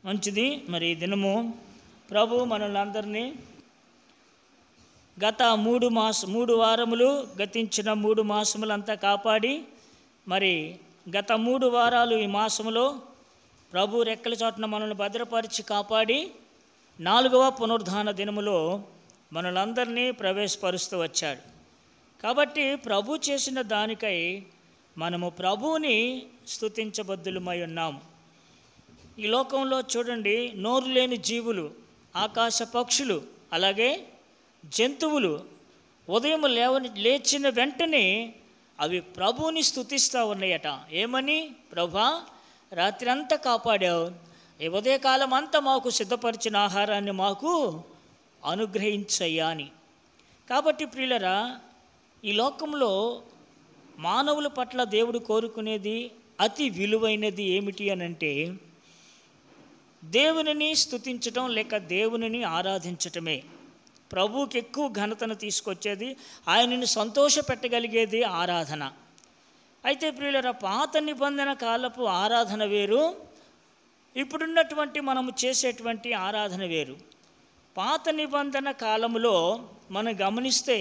మంచిది. మరి ఈ దినము ప్రభు మనల్ని అందరినీ గత 3 వారములు గతించిన 3 మాసములంతా కాపాడి మరి గత 3 వారాలు ఈ మాసములో ప్రభు రెక్కల చాటున మనల్ని భద్రపరిచి కాపాడి 4వ పునరుద్ధాన దినములో మనలందరినీ ప్రవేశపరుస్తూ వచ్చాడు. కాబట్టి ప్రభు చేసిన దానికై మనము ప్రభువుని స్తుతించబద్దులమై ఉన్నాము. ఈ లోకంలో చూడండి, నోరు లేని జీవులు, ఆకాశ పక్షులు, అలాగే జంతువులు ఉదయం లేచిన వెంటనే అవి ప్రభువుని స్తుతిస్తూ ఉన్నాయట. ఏమని? ప్రభా, రాత్రి అంతా కాపాడావు, ఈ ఉదయకాలం అంతా మాకు సిద్ధపరిచిన ఆహారాన్ని మాకు అనుగ్రహించయ్యా అని. కాబట్టి ప్రియులరా, ఈ లోకంలో మానవుల పట్ల దేవుడు కోరుకునేది అతి విలువైనది ఏమిటి అనంటే దేవునిని స్తుతించటం లేక దేవునిని ఆరాధించటమే. ప్రభువుకి ఎక్కువ ఘనతను తీసుకొచ్చేది, ఆయనని సంతోష పెట్టగలిగేది ఆరాధన. అయితే ప్రియులరా, పాత నిబంధన కాలపు ఆరాధన వేరు, ఇప్పుడున్నటువంటి మనము చేసేటువంటి ఆరాధన వేరు. పాత నిబంధన కాలములో మనం గమనిస్తే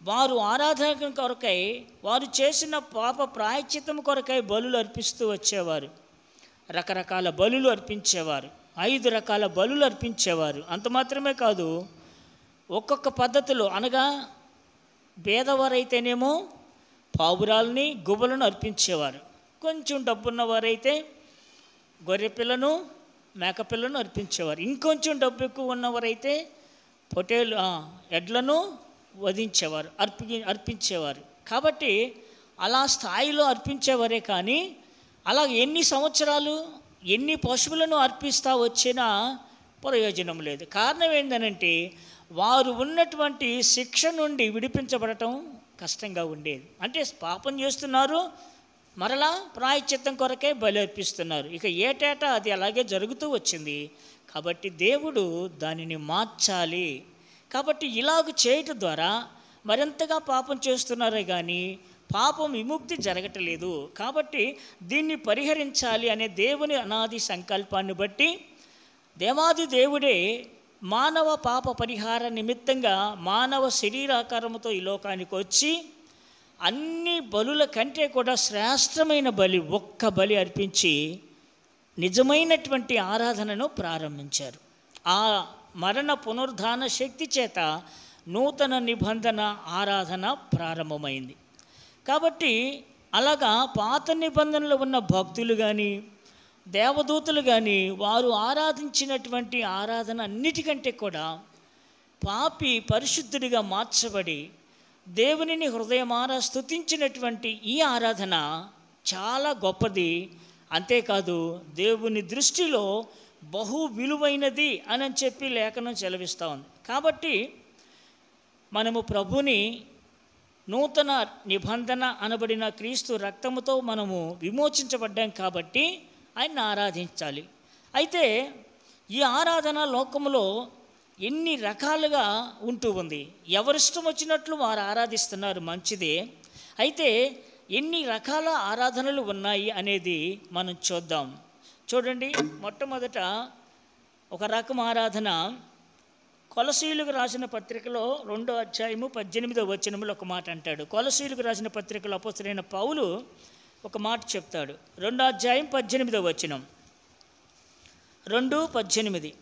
వారు ఆరాధన కొరకై, వారు చేసిన పాప ప్రాయశ్చిత్తం కొరకై బలులు అర్పిస్తూ వచ్చేవారు. రకరకాల బలులు అర్పించేవారు, 5 రకాల బలులు అర్పించేవారు. అంత మాత్రమే కాదు, ఒక్కొక్క పద్ధతిలో, అనగా పేదవారైతేనేమో పావురాల్ని, గువ్వలను అర్పించేవారు. కొంచెం డబ్బున్నవారైతే గొర్రెపిల్లను, మేకపిల్లను అర్పించేవారు. ఇంకొంచెం డబ్బు ఎక్కువ ఉన్నవారైతే ఎడ్లను వధించేవారు, అర్పించేవారు. కాబట్టి అలా స్థాయిలో అర్పించేవారే కానీ అలా ఎన్ని సంవత్సరాలు ఎన్ని పశువులను అర్పిస్తూ వచ్చినా ప్రయోజనం లేదు. కారణం ఏంటనంటే వారు ఉన్నటువంటి శిక్ష నుండి విడిపించబడటం కష్టంగా ఉండేది. అంటే పాపం చేస్తున్నారు, మరలా ప్రాయశ్చిత్తం కొరకే బలి అర్పిస్తున్నారు. ఇక ఏటేటా అది అలాగే జరుగుతూ వచ్చింది. కాబట్టి దేవుడు దానిని మార్చాలి. కాబట్టి ఇలాగ చేయటం ద్వారా మరింతగా పాపం చేస్తున్నారే కానీ పాపం విముక్తి జరగటలేదు. కాబట్టి దీన్ని పరిహరించాలి అనే దేవుని అనాది సంకల్పాన్ని బట్టి దేవాది దేవుడే మానవ పాప పరిహార నిమిత్తంగా మానవ శరీరాకారముతో ఈ లోకానికి వచ్చి అన్ని బలుల కంటే కూడా శ్రేష్టమైన బలి, ఒక్క బలి అర్పించి నిజమైనటువంటి ఆరాధనను ప్రారంభించారు. ఆ మరణ పునరుద్ధాన శక్తి చేత నూతన నిబంధన ఆరాధన ప్రారంభమైంది. కాబట్టి అలాగా పాత నిబంధనలో ఉన్న భక్తులు కానీ దేవదూతలు కానీ వారు ఆరాధించినటువంటి ఆరాధన అన్నిటికంటే కూడా పాపి పరిశుద్ధుడిగా మార్చబడి దేవునిని హృదయమారా స్తుతించినటువంటి ఈ ఆరాధన చాలా గొప్పది. అంతేకాదు, దేవుని దృష్టిలో బహు విలువైనది అని చెప్పి లేఖనం సెలవిస్తూ ఉంది. కాబట్టి మనము ప్రభుని నూతన నిబంధన అనబడిన క్రీస్తు రక్తముతో మనము విమోచించబడ్డాం కాబట్టి ఆయన్ని ఆరాధించాలి. అయితే ఈ ఆరాధన లోకములో ఎన్ని రకాలుగా ఉంటూ ఉంది. ఎవరిష్టం వచ్చినట్లు వారు ఆరాధిస్తున్నారు, మంచిదే. అయితే ఎన్ని రకాల ఆరాధనలు ఉన్నాయి అనేది మనం చూద్దాం. చూడండి, మొట్టమొదట ఒక రకం ఆరాధన కొలసీయులకు రాసిన పత్రికలో 2వ అధ్యాయము 18వ వచనములో ఒక మాట అంటాడు. కొలసీయులకు రాసిన పత్రికలో అపోస్తలుడైన పౌలు ఒక మాట చెప్తాడు. 2వ అధ్యాయం 18వ వచనం, 2:18.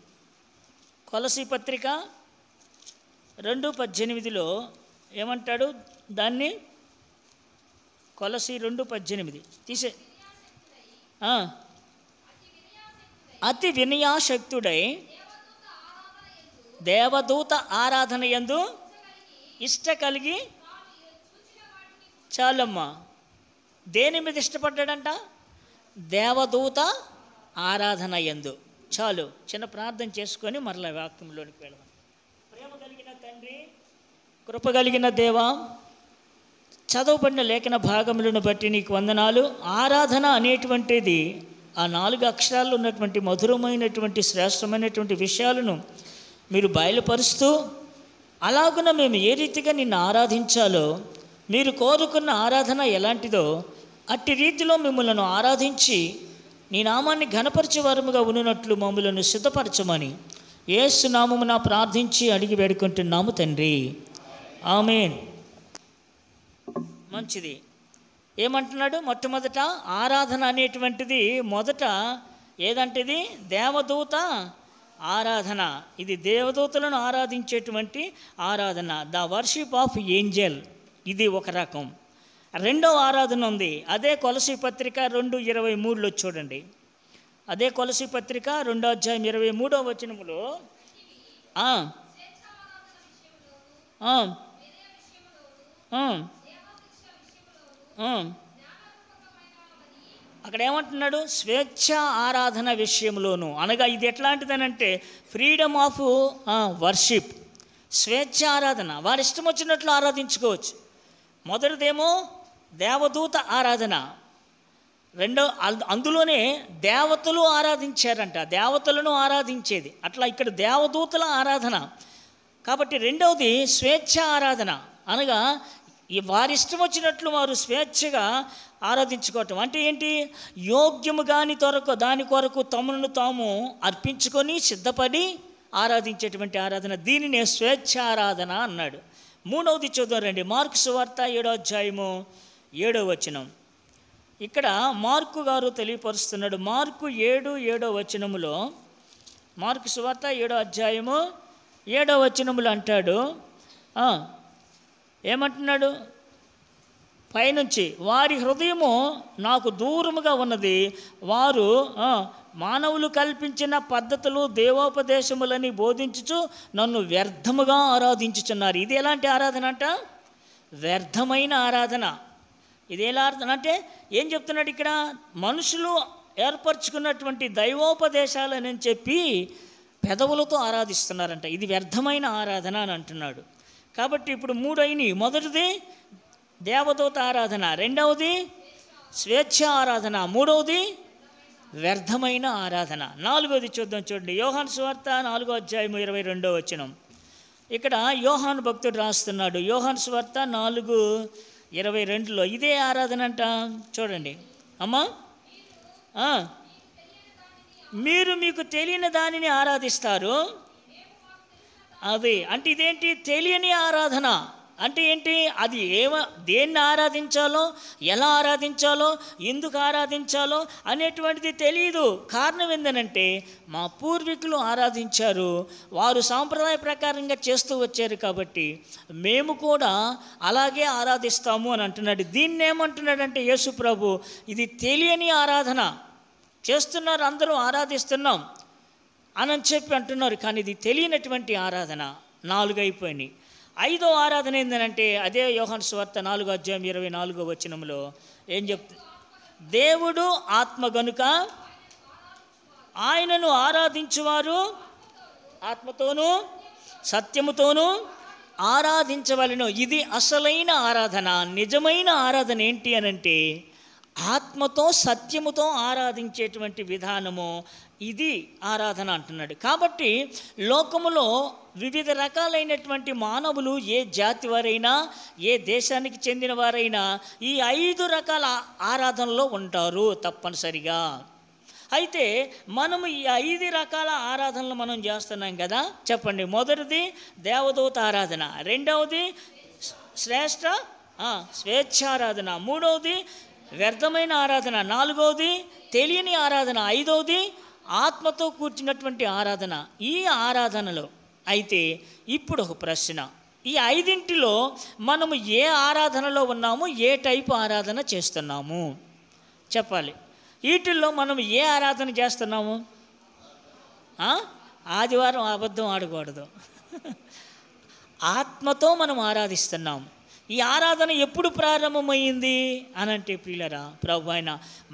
కొలసీ పత్రిక 2:18లో ఏమంటాడు? దాన్ని కొలసీ 2:18 తీసే అతి వినయాశక్తుడై దేవదూత ఆరాధన యందు ఇష్ట కలిగి, చాలమ్మా, దేని మీద ఇష్టపడ్డాడంట? దేవదూత ఆరాధన యందు. చాలు, చిన్న ప్రార్థన చేసుకొని మరలా వాక్యంలోనికి వెళదాం. ప్రేమ కలిగిన తండ్రి, కృప కలిగిన దేవా, చదవబడిన లేఖన భాగములను బట్టి నీకు వందనాలు. ఆరాధన అనేటువంటిది ఆ 4 అక్షరాల్లో ఉన్నటువంటి మధురమైనటువంటి శ్రేష్టమైనటువంటి విషయాలను మీరు బయలుపరుస్తూ, అలాగున మేము ఏ రీతిగా నిన్ను ఆరాధించాలో, మీరు కోరుకున్న ఆరాధన ఎలాంటిదో అట్టి రీతిలో మిమ్మల్ని ఆరాధించి నీ నామాన్ని ఘనపరిచే వారముగా ఉన్నట్లు మమ్ములను సిద్ధపరచమని యేసు నామమున ప్రార్థించి అడిగి వేడుకుంటున్నాము తండ్రి, ఆమేన్. మంచిది. ఏమంటున్నాడు? మొట్టమొదట ఆరాధన అనేటువంటిది మొదట ఏదంటేది దేవదూత ఆరాధన. ఇది దేవదూతలను ఆరాధించేటువంటి ఆరాధన, ద వర్షిప్ ఆఫ్ ఏంజెల్. ఇది ఒక రకం. రెండవ ఆరాధన ఉంది. అదే కొలసీ పత్రిక 2:23లో చూడండి. అదే కొలసీ పత్రిక 2:23 అక్కడ ఏమంటున్నాడు? స్వేచ్ఛ ఆరాధన విషయంలోను. అనగా ఇది ఎట్లాంటిదనంటే ఫ్రీడమ్ ఆఫ్ వర్షిప్, స్వేచ్ఛ ఆరాధన. వారి ఇష్టం వచ్చినట్లు ఆరాధించుకోవచ్చు. మొదటిదేమో దేవదూత ఆరాధన. అందులోనే దేవతలు ఆరాధించారంట, దేవతలను ఆరాధించేది. అట్లా ఇక్కడ దేవదూతల ఆరాధన. కాబట్టి రెండవది స్వేచ్ఛ ఆరాధన, అనగా వారి ఇష్టం వచ్చినట్లు వారు స్వేచ్ఛగా ఆరాధించుకోవటం. అంటే ఏంటి? యోగ్యము కాని దాని కొరకు తమను తాము అర్పించుకొని సిద్ధపడి ఆరాధించేటువంటి ఆరాధన, దీనినే స్వేచ్ఛ ఆరాధన అన్నాడు. మూడవది చూద్దాం, మార్కు సువార్త 7:7. ఇక్కడ మార్కు గారు తెలియపరుస్తున్నాడు. మార్కు 7:7 మార్కు సువార్త 7:7 అంటాడు. ఏమంటున్నాడు? పైనుంచి, వారి హృదయము నాకు దూరముగా ఉన్నది, వారు మానవులు కల్పించిన పద్ధతులు దేవోపదేశములని బోధించుచు నన్ను వ్యర్థముగా ఆరాధించుచున్నారు. ఇది ఎలాంటి ఆరాధన అంట? వ్యర్థమైన ఆరాధన. ఇది ఎలా ఆరాధన అంటే ఏం చెప్తున్నాడు ఇక్కడ? మనుషులు ఏర్పరచుకున్నటువంటి దైవోపదేశాలని చెప్పి పెదవులతో ఆరాధిస్తున్నారంట. ఇది వ్యర్థమైన ఆరాధన అని అంటున్నాడు. కాబట్టి ఇప్పుడు 3 అయినాయి. మొదటిది దేవదూత ఆరాధన, రెండవది స్వేచ్ఛ ఆరాధన, మూడవది వ్యర్థమైన ఆరాధన. 4వది చూడండి. యోహాను సువార్త 4:22. ఇక్కడ యోహాను భక్తుడు రాస్తున్నాడు. యోహాను సువార్త 4:22 ఇదే ఆరాధన అంట. చూడండి అమ్మా. మీరు మీకు తెలియని దానిని ఆరాధిస్తారు. అది అంటే ఇదేంటి? తెలియని ఆరాధన అంటే ఏంటి? అది దేన్ని ఆరాధించాలో, ఎలా ఆరాధించాలో, ఎందుకు ఆరాధించాలో అనేటువంటిది తెలియదు. కారణం ఏంటంటే మా పూర్వీకులు ఆరాధించారు, వారు సాంప్రదాయ ప్రకారంగా చేస్తూ వచ్చారు, కాబట్టి మేము కూడా అలాగే ఆరాధిస్తాము అని అంటున్నాడు. దీన్ని ఏమంటున్నాడంటే యేసు ప్రభు, ఇది తెలియని ఆరాధన చేస్తున్నారు, అందరూ ఆరాధిస్తున్నాం అని చెప్పి అంటున్నారు, కానీ ఇది తెలియనటువంటి ఆరాధన. 4 అయిపోయినాయి. 5వ ఆరాధన ఏంటంటే అదే యోహాను సువార్త 4:24 ఏం చెప్తుంది? దేవుడు ఆత్మ గనుక ఆయనను ఆరాధించువారు ఆత్మతోనూ సత్యముతోనూ ఆరాధించవలెను. ఇది అసలైన ఆరాధన. నిజమైన ఆరాధన ఏంటి అనంటే ఆత్మతో సత్యముతో ఆరాధించేటువంటి విధానము, ఇది ఆరాధన అంటున్నాడు. కాబట్టి లోకములో వివిధ రకాలైనటువంటి మానవులు, ఏ జాతి వారైనా, ఏ దేశానికి చెందిన వారైనా ఈ 5 రకాల ఆరాధనలో ఉంటారు తప్పనిసరిగా. అయితే మనము ఈ 5 రకాల ఆరాధనలు మనం చేస్తున్నాం కదా. చెప్పండి. మొదటిది దేవదూత ఆరాధన, రెండవది స్వేచ్ఛారాధన, మూడవది వ్యర్థమైన ఆరాధన, 4వది తెలియని ఆరాధన, 5వది ఆత్మతో కూర్చున్నటువంటి ఆరాధన. ఈ ఆరాధనలో అయితే ఇప్పుడు ఒక ప్రశ్న, ఈ 5 మనము ఏ ఆరాధనలో ఉన్నాము, ఏ టైపు ఆరాధన చేస్తున్నాము చెప్పాలి. వీటిల్లో మనం ఏ ఆరాధన చేస్తున్నాము? ఆదివారం అబద్ధం ఆడకూడదు. ఆత్మతో మనం ఆరాధిస్తున్నాం. ఈ ఆరాధన ఎప్పుడు ప్రారంభమైంది అనంటే ప్రియులరా, ప్రభు అయిన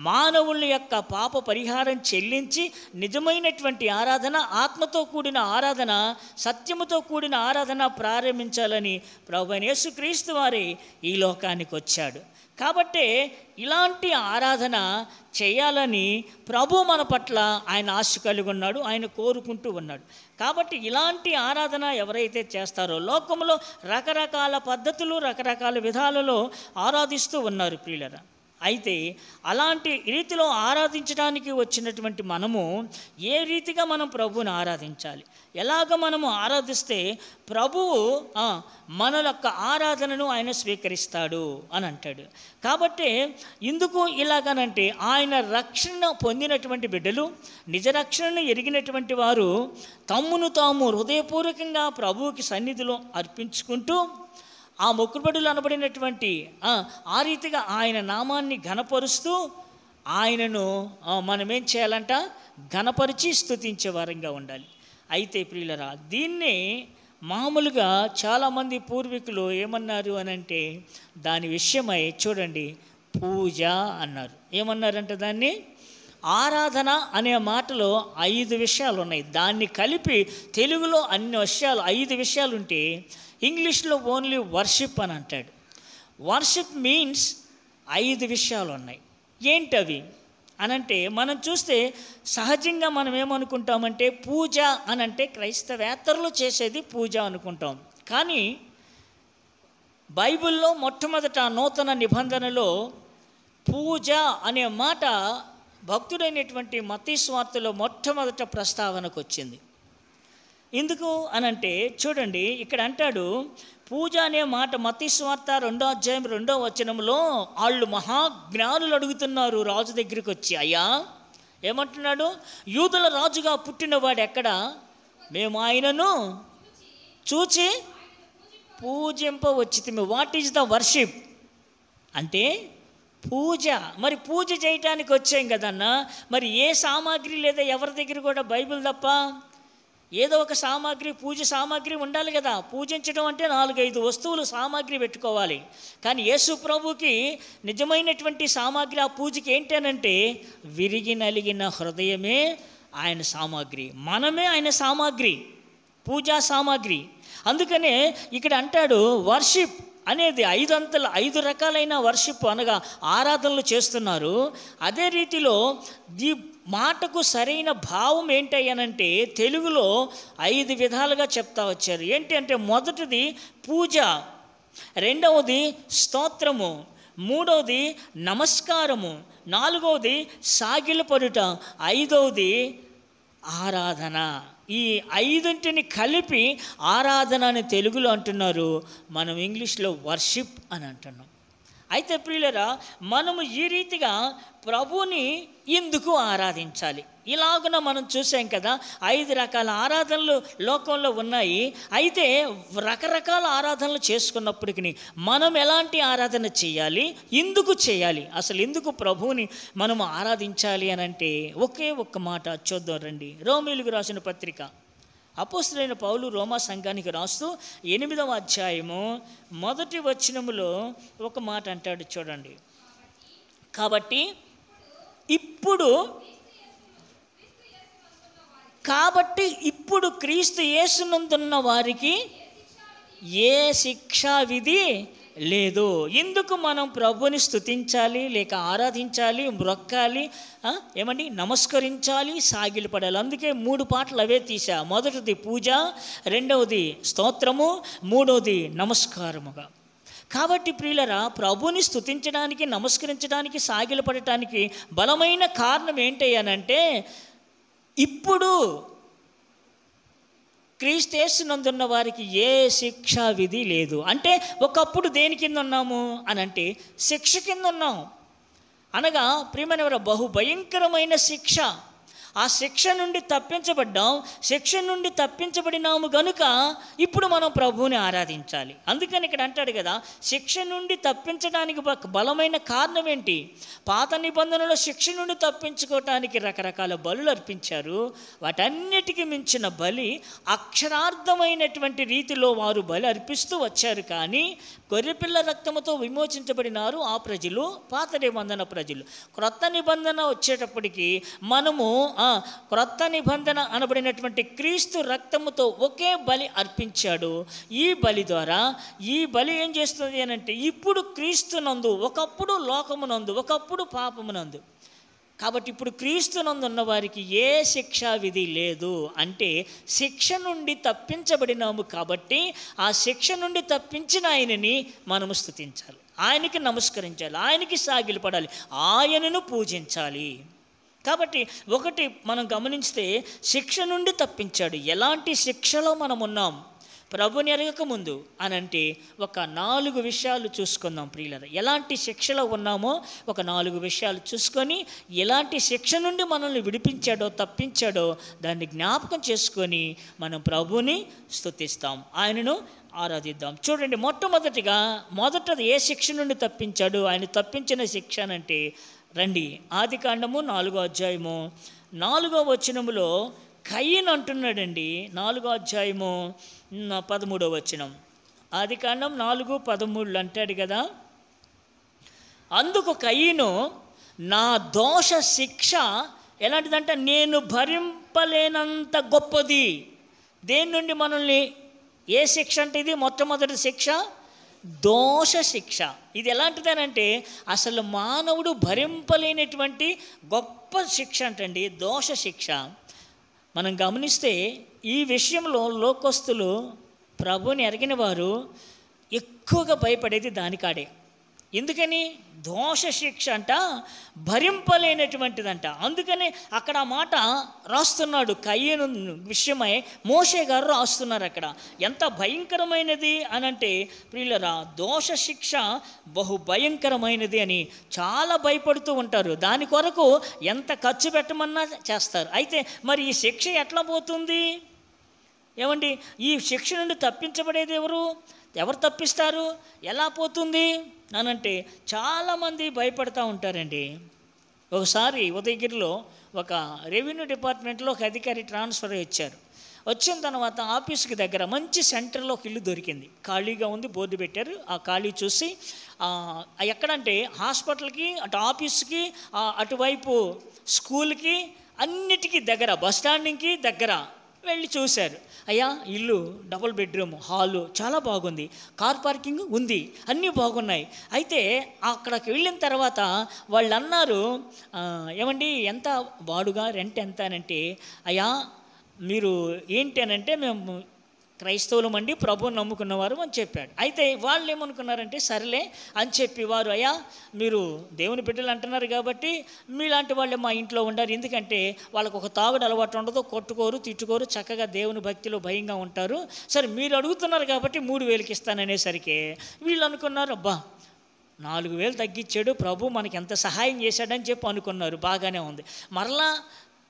మానవుల యొక్క పాప పరిహారం చెల్లించి నిజమైనటువంటి ఆరాధన, ఆత్మతో కూడిన ఆరాధన, సత్యముతో కూడిన ఆరాధన ప్రారంభించాలని ప్రభు అయిన యేసుక్రీస్తు వారే ఈ లోకానికి వచ్చాడు. కాబట్టి ఇలాంటి ఆరాధన చేయాలని ప్రభు మన పట్ల ఆయన ఆశ కలిగి ఉన్నాడు, ఆయన కోరుకుంటూ ఉన్నాడు. కాబట్టి ఇలాంటి ఆరాధన ఎవరైతే చేస్తారో, లోకంలో రకరకాల పద్ధతులు, రకరకాల విధాలలో ఆరాధిస్తూ ఉన్నారు ప్రియులరా. అయితే అలాంటి రీతిలో ఆరాధించడానికి వచ్చినటువంటి మనము ఏ రీతిగా మనం ప్రభువుని ఆరాధించాలి, ఎలాగ మనము ఆరాధిస్తే ప్రభువు మన యొక్క ఆరాధనను ఆయన స్వీకరిస్తాడు అని అంటాడు. కాబట్టి ఎందుకు ఇలాగనంటే ఆయన రక్షణ పొందినటువంటి బిడ్డలు, నిజ రక్షణను ఎరిగినటువంటి వారు తమ్మును తాము హృదయపూర్వకంగా ప్రభువుకి సన్నిధిలో అర్పించుకుంటూ ఆ మొక్కుబడులు అనబడినటువంటి ఆ రీతిగా ఆయన నామాన్ని ఘనపరుస్తూ ఆయనను మనమేం చేయాలంట, ఘనపరిచి స్తుతించే వారంగా ఉండాలి. అయితే ప్రియులరా, దీన్నే మామూలుగా చాలామంది పూర్వీకులు ఏమన్నారు అని అంటే దాని విషయమై చూడండి పూజ అన్నారు. ఏమన్నారంటే దాన్ని ఆరాధన అనే మాటలో 5 విషయాలు ఉన్నాయి. దాన్ని కలిపి తెలుగులో అన్ని విషయాలు 5 విషయాలు ఉంటే ఇంగ్లీష్లో ఓన్లీ వర్షిప్ అని అంటాడు. వర్షిప్ మీన్స్ 5 విషయాలు ఉన్నాయి. ఏంటవి అనంటే మనం చూస్తే సహజంగా మనం ఏమనుకుంటామంటే పూజ అనంటే క్రైస్తవేతరులు చేసేది పూజ అనుకుంటాం. కానీ బైబిల్లో మొట్టమొదట నూతన నిబంధనలో పూజ అనే మాట భక్తుడైనటువంటి మత్తయి సువార్తలో మొట్టమొదట ప్రస్తావనకు వచ్చింది. ఎందుకు అనంటే చూడండి ఇక్కడ అంటాడు, పూజ అనే మాట మత్తయి సువార్త 2వ అధ్యాయం 2వ వచనంలో వాళ్ళు మహాజ్ఞానులు అడుగుతున్నారు రాజు దగ్గరికి వచ్చి, అయ్యా ఏమంటున్నాడు, యూదుల రాజుగా పుట్టినవాడు ఎక్కడ, మేము ఆయనను చూచి పూజింపవచ్చితిమి. వాట్ ఈజ్ ద వర్షిప్ అంటే పూజ. మరి పూజ చేయటానికి వచ్చాం కదన్నా, మరి ఏ సామాగ్రి లేదా ఎవరి దగ్గర కూడా బైబిల్ తప్ప ఏదో ఒక సామాగ్రి, పూజ సామాగ్రి ఉండాలి కదా. పూజించడం అంటే 4-5 వస్తువులు సామాగ్రి పెట్టుకోవాలి. కానీ యేసు ప్రభుకి నిజమైనటువంటి సామాగ్రి ఆ పూజకి ఏంటనంటే విరిగి నలిగిన హృదయమే ఆయన సామాగ్రి, మనమే ఆయన సామాగ్రి, పూజా సామాగ్రి. అందుకనే ఇక్కడ అంటాడు వర్షిప్ అనేది 5 రకాలైన వర్షిప్ అనగా ఆరాధనలు చేస్తున్నారు. అదే రీతిలో ఈ మాటకు సరైన భావం ఏంటయ్యానంటే తెలుగులో 5 విధాలుగా చెప్తా వచ్చారు. ఏంటి అంటే మొదటిది పూజ, రెండవది స్తోత్రము, మూడవది నమస్కారము, నాలుగవది సాగిలపడుట, ఐదవది ఆరాధన. ఈ 5ంటిని కలిపి ఆరాధన అని తెలుగులో అంటున్నారు, మనం ఇంగ్లీష్లో వర్షిప్ అని అంటున్నాం. అయితే ప్రియులరా, మనము ఈ రీతిగా ప్రభువుని ఎందుకు ఆరాధించాలి? ఇలాగున మనం చూసాం కదా, 5 రకాల ఆరాధనలు లోకంలో ఉన్నాయి. అయితే రకరకాల ఆరాధనలు చేసుకున్నప్పటికీ మనం ఎలాంటి ఆరాధన చేయాలి, ఎందుకు చేయాలి, అసలు ఎందుకు ప్రభువుని మనం ఆరాధించాలి అని అంటే ఒకే ఒక్క మాట చూద్దాం రండి. రోమీయులకు రాసిన పత్రిక అపోస్తలుడైన పౌలు రోమా సంఘానికి రాస్తూ 8వ అధ్యాయము 1వ వచనములో ఒక మాట అంటాడు చూడండి. కాబట్టి ఇప్పుడు క్రీస్తు యేసునందున్న వారికి ఏ శిక్షా విధి లేదు. ఎందుకు మనం ప్రభుని స్తుతించాలి, లేక ఆరాధించాలి, మ్రొక్కాలి, ఏమండి నమస్కరించాలి, సాగిలపడాలి? అందుకే 3 పాటలు అవే తీసా. మొదటిది పూజ, రెండవది స్తోత్రము, మూడవది నమస్కారముగా. కాబట్టి ప్రియులరా, ప్రభుని స్తుతించడానికి, నమస్కరించడానికి, సాగిలపడటానికి బలమైన కారణం ఏంటయ్యానంటే ఇప్పుడు క్రీస్తు యేసునందున్న వారికి ఏ శిక్షా విధి లేదు. అంటే ఒకప్పుడు దేని కింద ఉన్నాము అని అంటే శిక్ష కింద ఉన్నాం. అనగా ప్రియమైనవారు, బహు భయంకరమైన శిక్ష. ఆ శిక్ష నుండి తప్పించబడ్డాం. శిక్ష నుండి తప్పించబడినాము గనుక ఇప్పుడు మనం ప్రభువుని ఆరాధించాలి. అందుకని ఇక్కడ అంటాడు కదా, శిక్ష నుండి తప్పించడానికి బలమైన కారణం ఏంటి? పాత నిబంధనలో శిక్ష నుండి తప్పించుకోవటానికి రకరకాల బలులు అర్పించారు. వాటన్నిటికీ మించిన బలి అక్షరార్థమైనటువంటి రీతిలో వారు బలి అర్పిస్తూ వచ్చారు. కానీ గొర్రెపిల్ల రక్తముతో విమోచించబడినారు ఆ ప్రజలు, పాత నిబంధన ప్రజలు. క్రొత్త నిబంధన వచ్చేటప్పటికి మనము క్రొత్త నిబంధన అనబడినటువంటి క్రీస్తు రక్తముతో ఒకే బలి అర్పించాడు. ఈ బలి ద్వారా ఈ బలి ఏం చేస్తుంది అని అంటే ఇప్పుడు క్రీస్తునందు, ఒకప్పుడు లోకమునందు, ఒకప్పుడు పాపమునందు. కాబట్టి ఇప్పుడు క్రీస్తునందు ఉన్న వారికి ఏ శిక్షా విధి లేదు. అంటే శిక్ష నుండి తప్పించబడినాము కాబట్టి ఆ శిక్ష నుండి తప్పించిన ఆయనని మనము స్తుతించాలి, ఆయనకి నమస్కరించాలి, ఆయనకి సాగిలపడాలి, ఆయనను పూజించాలి. కాబట్టి ఒకటి మనం గమనిస్తే శిక్ష నుండి తప్పించాడు. ఎలాంటి శిక్షలో మనం ఉన్నాం ప్రభుని ఎరగక ముందు అని అంటే ఒక 4 విషయాలు చూసుకుందాం ప్రియులారా. ఎలాంటి శిక్షలో ఉన్నామో ఒక 4 విషయాలు చూసుకొని ఎలాంటి శిక్ష నుండి మనల్ని విడిపించాడో తప్పించాడో దాన్ని జ్ఞాపకం చేసుకొని మనం ప్రభుని స్తుతిస్తాం, ఆయనను ఆరాధిద్దాం. చూడండి, మొదటది ఏ శిక్ష నుండి తప్పించాడు, ఆయన తప్పించిన శిక్ష అంటే రండి, ఆదికాండము 4వ అధ్యాయము 4వ వచనములో కయీను అంటున్నాడండి. 4వ అధ్యాయము 13వ వచనం, ఆదికాండం 4:13 అంటాడు కదా, అందుకు కయీను నా దోష శిక్ష ఎలాంటిదంటే నేను భరింపలేనంత గొప్పది. దేని నుండి మనల్ని, ఏ శిక్ష అంటే ఇది మొట్టమొదటి శిక్ష దోష శిక్ష. ఇది ఎలాంటిదేనంటే అసలు మానవుడు భరింపలేనటువంటి గొప్ప శిక్ష అంటండి దోష శిక్ష. మనం గమనిస్తే ఈ విషయంలో లోకస్తులు ప్రభుని ఎరిగిన వారు ఎక్కువగా భయపడేది దానికాడే. ఎందుకని? దోష శిక్ష అంట భరింపలేనటువంటిదంట. అందుకని అక్కడ ఆ మాట రాస్తున్నాడు కయీను విషయమై మోషే గారు రాస్తున్నారు. అక్కడ ఎంత భయంకరమైనది అని అంటే ప్రియులరా, దోష శిక్ష బహు భయంకరమైనది అని చాలా భయపడుతూ ఉంటారు. దాని కొరకు ఎంత ఖర్చు పెట్టమన్నా చేస్తారు. అయితే మరి ఈ శిక్ష ఎట్లా పోతుంది ఏమండి? ఈ శిక్ష నుండి తప్పించబడేది ఎవరు తప్పిస్తారు, ఎలా పోతుంది అనంటే చాలామంది భయపడుతూ ఉంటారండి. ఒకసారి ఉదయగిరిలో ఒక రెవెన్యూ డిపార్ట్మెంట్లో ఒక అధికారి ట్రాన్స్ఫర్ వచ్చారు. వచ్చిన తర్వాత ఆఫీస్కి దగ్గర మంచి సెంటర్లో ఒక ఇల్లు దొరికింది, ఖాళీగా ఉంది, బోర్డు పెట్టారు. ఆ ఖాళీ చూసి ఎక్కడంటే హాస్పిటల్కి, అటు ఆఫీస్కి, అటువైపు స్కూల్కి, అన్నిటికీ దగ్గర, బస్ స్టాండ్కి దగ్గర వెళ్ళి చూశారు. అయ్యా, ఇల్లు డబుల్ బెడ్రూమ్, హాలు చాలా బాగుంది, కార్ పార్కింగ్ ఉంది, అన్నీ బాగున్నాయి. అయితే అక్కడికి వెళ్ళిన తర్వాత వాళ్ళు అన్నారు, ఏమండి ఎంత బాడుగా, రెంట్ ఎంత అని అంటే, అయ్యా మీరు ఏంటి అని అంటే మేము క్రైస్తవులం అండి, ప్రభువుని నమ్ముకున్నవారు అని చెప్పాడు. అయితే వాళ్ళు ఏమనుకున్నారంటే సరేలే అని చెప్పి వారు, అయ్యా మీరు దేవుని బిడ్డలు అంటున్నారు కాబట్టి మీలాంటి వాళ్ళే మా ఇంట్లో ఉండారు, ఎందుకంటే వాళ్ళకు ఒక తాగుడు అలవాటు ఉండదు, కొట్టుకోరు తిట్టుకోరు, చక్కగా దేవుని భక్తిలో భయంగా ఉంటారు, సరే మీరు అడుగుతున్నారు కాబట్టి 3,000కి ఇస్తాననేసరికి వీళ్ళు అనుకున్నారు, అబ్బా 4,000 తగ్గించాడు ప్రభు, మనకి ఎంత సహాయం చేశాడని చెప్పి అనుకున్నారు. బాగానే ఉంది. మరలా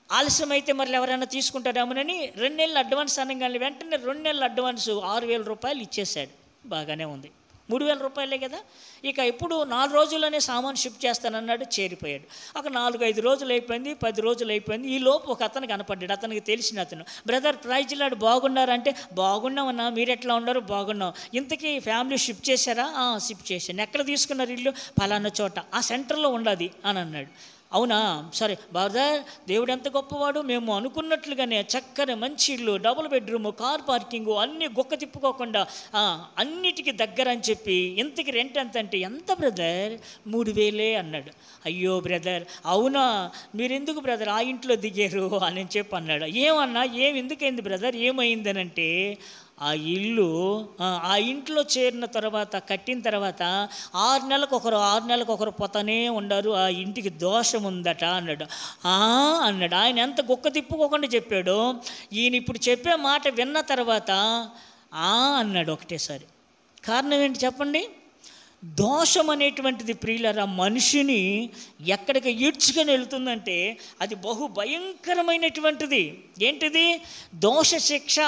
ఆలస్యమైతే మరి ఎవరైనా తీసుకుంటారేమోనని 2 నెలలు అడ్వాన్స్ అనగానే వెంటనే 2 నెలల అడ్వాన్స్ 6,000 రూపాయలు ఇచ్చేసాడు. బాగానే ఉంది, 3,000 రూపాయలే కదా. ఇక ఇప్పుడు 4 రోజుల్లోనే సామాన్ షిఫ్ట్ చేస్తానన్నాడు, చేరిపోయాడు. అక్కడ 4-5 రోజులు అయిపోయింది, 10 రోజులు అయిపోయింది. ఈ లోపు ఒక అతను కనపడ్డాడు. అతనికి తెలిసిన అతను, బ్రదర్ ప్రైజ్లాడు బాగున్నారంటే, బాగున్నామన్నా, మీరు ఎట్లా ఉన్నారు? బాగున్నాం. ఇంతకీ ఫ్యామిలీ షిఫ్ట్ చేశారా? షిఫ్ట్ చేశాను. ఎక్కడ తీసుకున్నారు ఇల్లు? పలానా చోట, ఆ సెంటర్లో ఉండదు అని అన్నాడు. అవునా, సరే బ్రదర్, దేవుడు ఎంత గొప్పవాడు, మేము అనుకున్నట్లుగానే చక్కని మంచి ఇల్లు, డబుల్ బెడ్రూమ్, కార్ పార్కింగు, అన్నీ గొక్క తిప్పుకోకుండా అన్నిటికీ దగ్గర అని చెప్పి, ఇంతకి రెంట్ ఎంత అంటే, ఎంత బ్రదర్? 3,000 అన్నాడు. అయ్యో బ్రదర్, అవునా, మీరెందుకు బ్రదర్ ఆ ఇంట్లో దిగారు అని చెప్పి అన్నాడు. ఏమన్నా, ఎందుకైంది బ్రదర్, ఏమైందనంటే, ఆ ఇల్లు ఆ ఇంట్లో చేరిన తర్వాత, కట్టిన తర్వాత 6 నెలలకు ఒకరు పోతానే ఉండారు, ఆ ఇంటికి దోషం ఉందట అన్నాడు. అన్నాడు. ఆయన ఎంత గొక్క తిప్పుకోకుండా చెప్పాడు. ఈయన ఇప్పుడు చెప్పే మాట విన్న తర్వాత అన్నాడు ఒకటేసారి. కారణం ఏంటి చెప్పండి? దోషం అనేటువంటిది ప్రియులారా మనిషిని ఎక్కడికి ఈడ్చుకొని వెళ్తుందంటే అది బహు భయంకరమైనటువంటిది. ఏంటిది? దోష శిక్ష.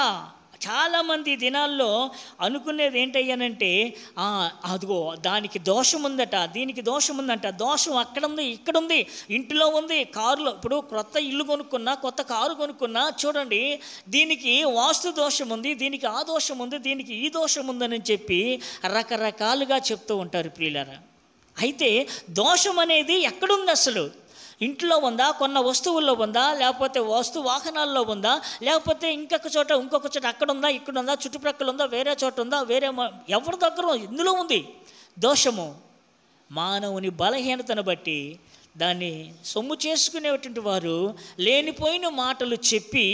చాలామంది దినాల్లో అనుకునేది ఏంటయ్యానంటే, అదిగో దానికి దోషం ఉందట, దీనికి దోషం ఉందంట. దోషం అక్కడ ఉంది, ఇక్కడ ఉంది, ఇంటిలో ఉంది, కారులో. ఇప్పుడు కొత్త ఇల్లు కొనుక్కున్నా, కొత్త కారు కొనుక్కున్నా చూడండి, దీనికి వాస్తు దోషం ఉంది, దీనికి ఆ దోషం ఉంది, దీనికి ఈ దోషం ఉందని చెప్పి రకరకాలుగా చెప్తూ ఉంటారు ప్రియులారా. అయితే దోషం అనేది ఎక్కడుంది అసలు? ఇంట్లో ఉందా, కొన్న వస్తువుల్లో ఉందా, లేకపోతే వాహనాల్లో ఉందా, లేకపోతే ఇంకొక చోట అక్కడ ఉందా, ఇక్కడ ఉందా, చుట్టుప్రక్కల ఉందా, వేరే చోట ఉందా, ఎవరి దగ్గర ఇందులో ఉంది దోషము. మానవుని బలహీనతను బట్టి దాన్ని సొమ్ము చేసుకునేటువంటి వారు లేనిపోయిన మాటలు చెప్పి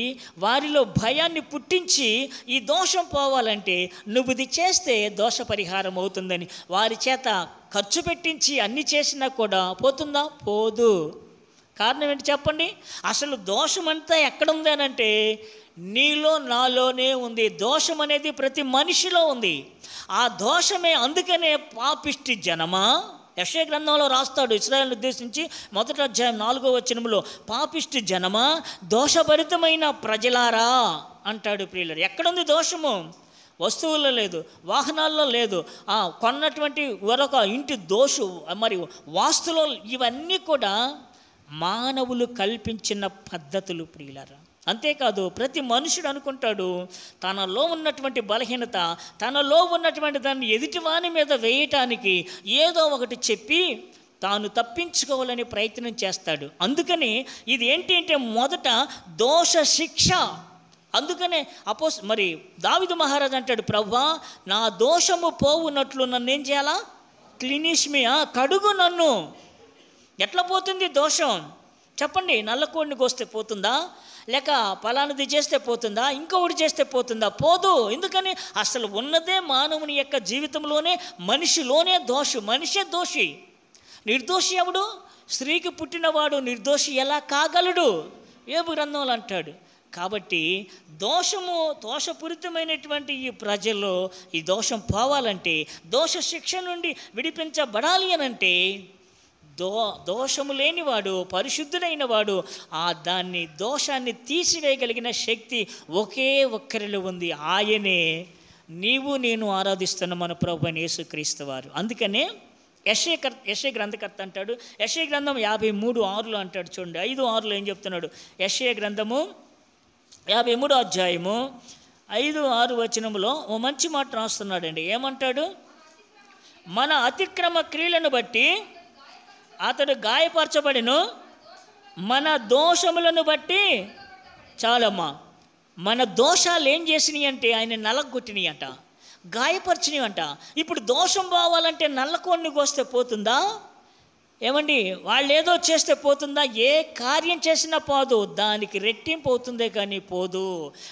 వారిలో భయాన్ని పుట్టించి, ఈ దోషం పోవాలంటే నువ్వు ఇది చేస్తే దోష పరిహారం అవుతుందని వారి చేత ఖర్చు పెట్టించి అన్ని చేసినా కూడా పోతుందా? పోదు. కారణం ఏంటి చెప్పండి? అసలు దోషం అంతా ఎక్కడుంది అని అంటే నీలో నాలోనే ఉంది. దోషం అనేది ప్రతి మనిషిలో ఉంది. ఆ దోషమే, అందుకనే పాపిష్టి జనమా, యెషయా గ్రంథంలో రాస్తాడు ఇశ్రాయేలును ఉద్దేశించి 1వ అధ్యాయం 4వ వచనంలో, పాపిష్టి జనమా, దోషభరితమైన ప్రజలారా అంటాడు. ప్రియులారా, ఎక్కడుంది దోషము? వస్తువుల్లో లేదు, వాహనాల్లో లేదు, కొన్నటువంటి మరొక ఇంటి దోషు, మరి వాస్తులో, ఇవన్నీ కూడా మానవులు కల్పించిన పద్ధతులు ప్రియులారా. అంతేకాదు ప్రతి మనుషుడు అనుకుంటాడు తనలో ఉన్నటువంటి బలహీనత, తనలో ఉన్నటువంటి దాన్ని ఎదుటివాని మీద వేయటానికి ఏదో ఒకటి చెప్పి తాను తప్పించుకోవాలని ప్రయత్నం చేస్తాడు. అందుకని ఇది ఏంటి అంటే మొదట దోష శిక్ష. అందుకనే మరి దావీదు మహారాజు అంటాడు, ప్రభువా నా దోషము పోవునట్లు నన్ను ఏం చేయాలా? క్లీనిష్ మీ, కడుగు నన్ను. ఎట్లా పోతుంది దోషం చెప్పండి? నల్లకోడిని కోస్తే పోతుందా? లేక పలానది చేస్తే పోతుందా? ఇంకొకటి చేస్తే పోతుందా? పోదు. ఎందుకని? అసలు ఉన్నదే మానవుని యొక్క జీవితంలోనే, మనిషిలోనే దోషం. మనిషే దోషి. నిర్దోషి ఎవడు? స్త్రీకి పుట్టినవాడు నిర్దోషి ఎలా కాగలడు? యోబు గ్రంథంలో అంటాడు. కాబట్టి దోషపూరితమైనటువంటి ఈ ప్రజల్లో ఈ దోషం పోవాలంటే, దోష శిక్ష నుండి విడిపించబడాలి అనంటే దోషము లేనివాడు, పరిశుద్ధుడైన వాడు, దాన్ని దోషాన్ని తీసివేయగలిగిన శక్తి ఒకే ఒక్కరిలో ఉంది. ఆయనే నీవు నేను ఆరాధిస్తున్న మన ప్రభువైన యేసుక్రీస్తు వారు. అందుకనే యెషయా గ్రంథకర్త అంటాడు, యెషయా గ్రంథం 53:6 అంటాడు. చూడండి, 5:6 ఏం చెప్తున్నాడు? యెషయా గ్రంథము 53వ అధ్యాయము 5-6 వచనములో ఓ మంచి మాట రాస్తున్నాడండి. ఏమంటాడు? మన అతిక్రమ క్రియలను బట్టి అతడు గాయపరచబడిను, మన దోషములను బట్టి. చాలమ్మా, మన దోషాలు ఏం చేసినాయి అంటే ఆయన నలగొట్టినాయి అంట, గాయపరిచినవి అంట. ఇప్పుడు దోషం పోవాలంటే నల్లకోడిని కోస్తే పోతుందా? ఏమండి, వాళ్ళు ఏదో చేస్తే పోతుందా? ఏ కార్యం చేసినా పోదు, దానికి రెట్టింపు అవుతుందే కానీ పోదు.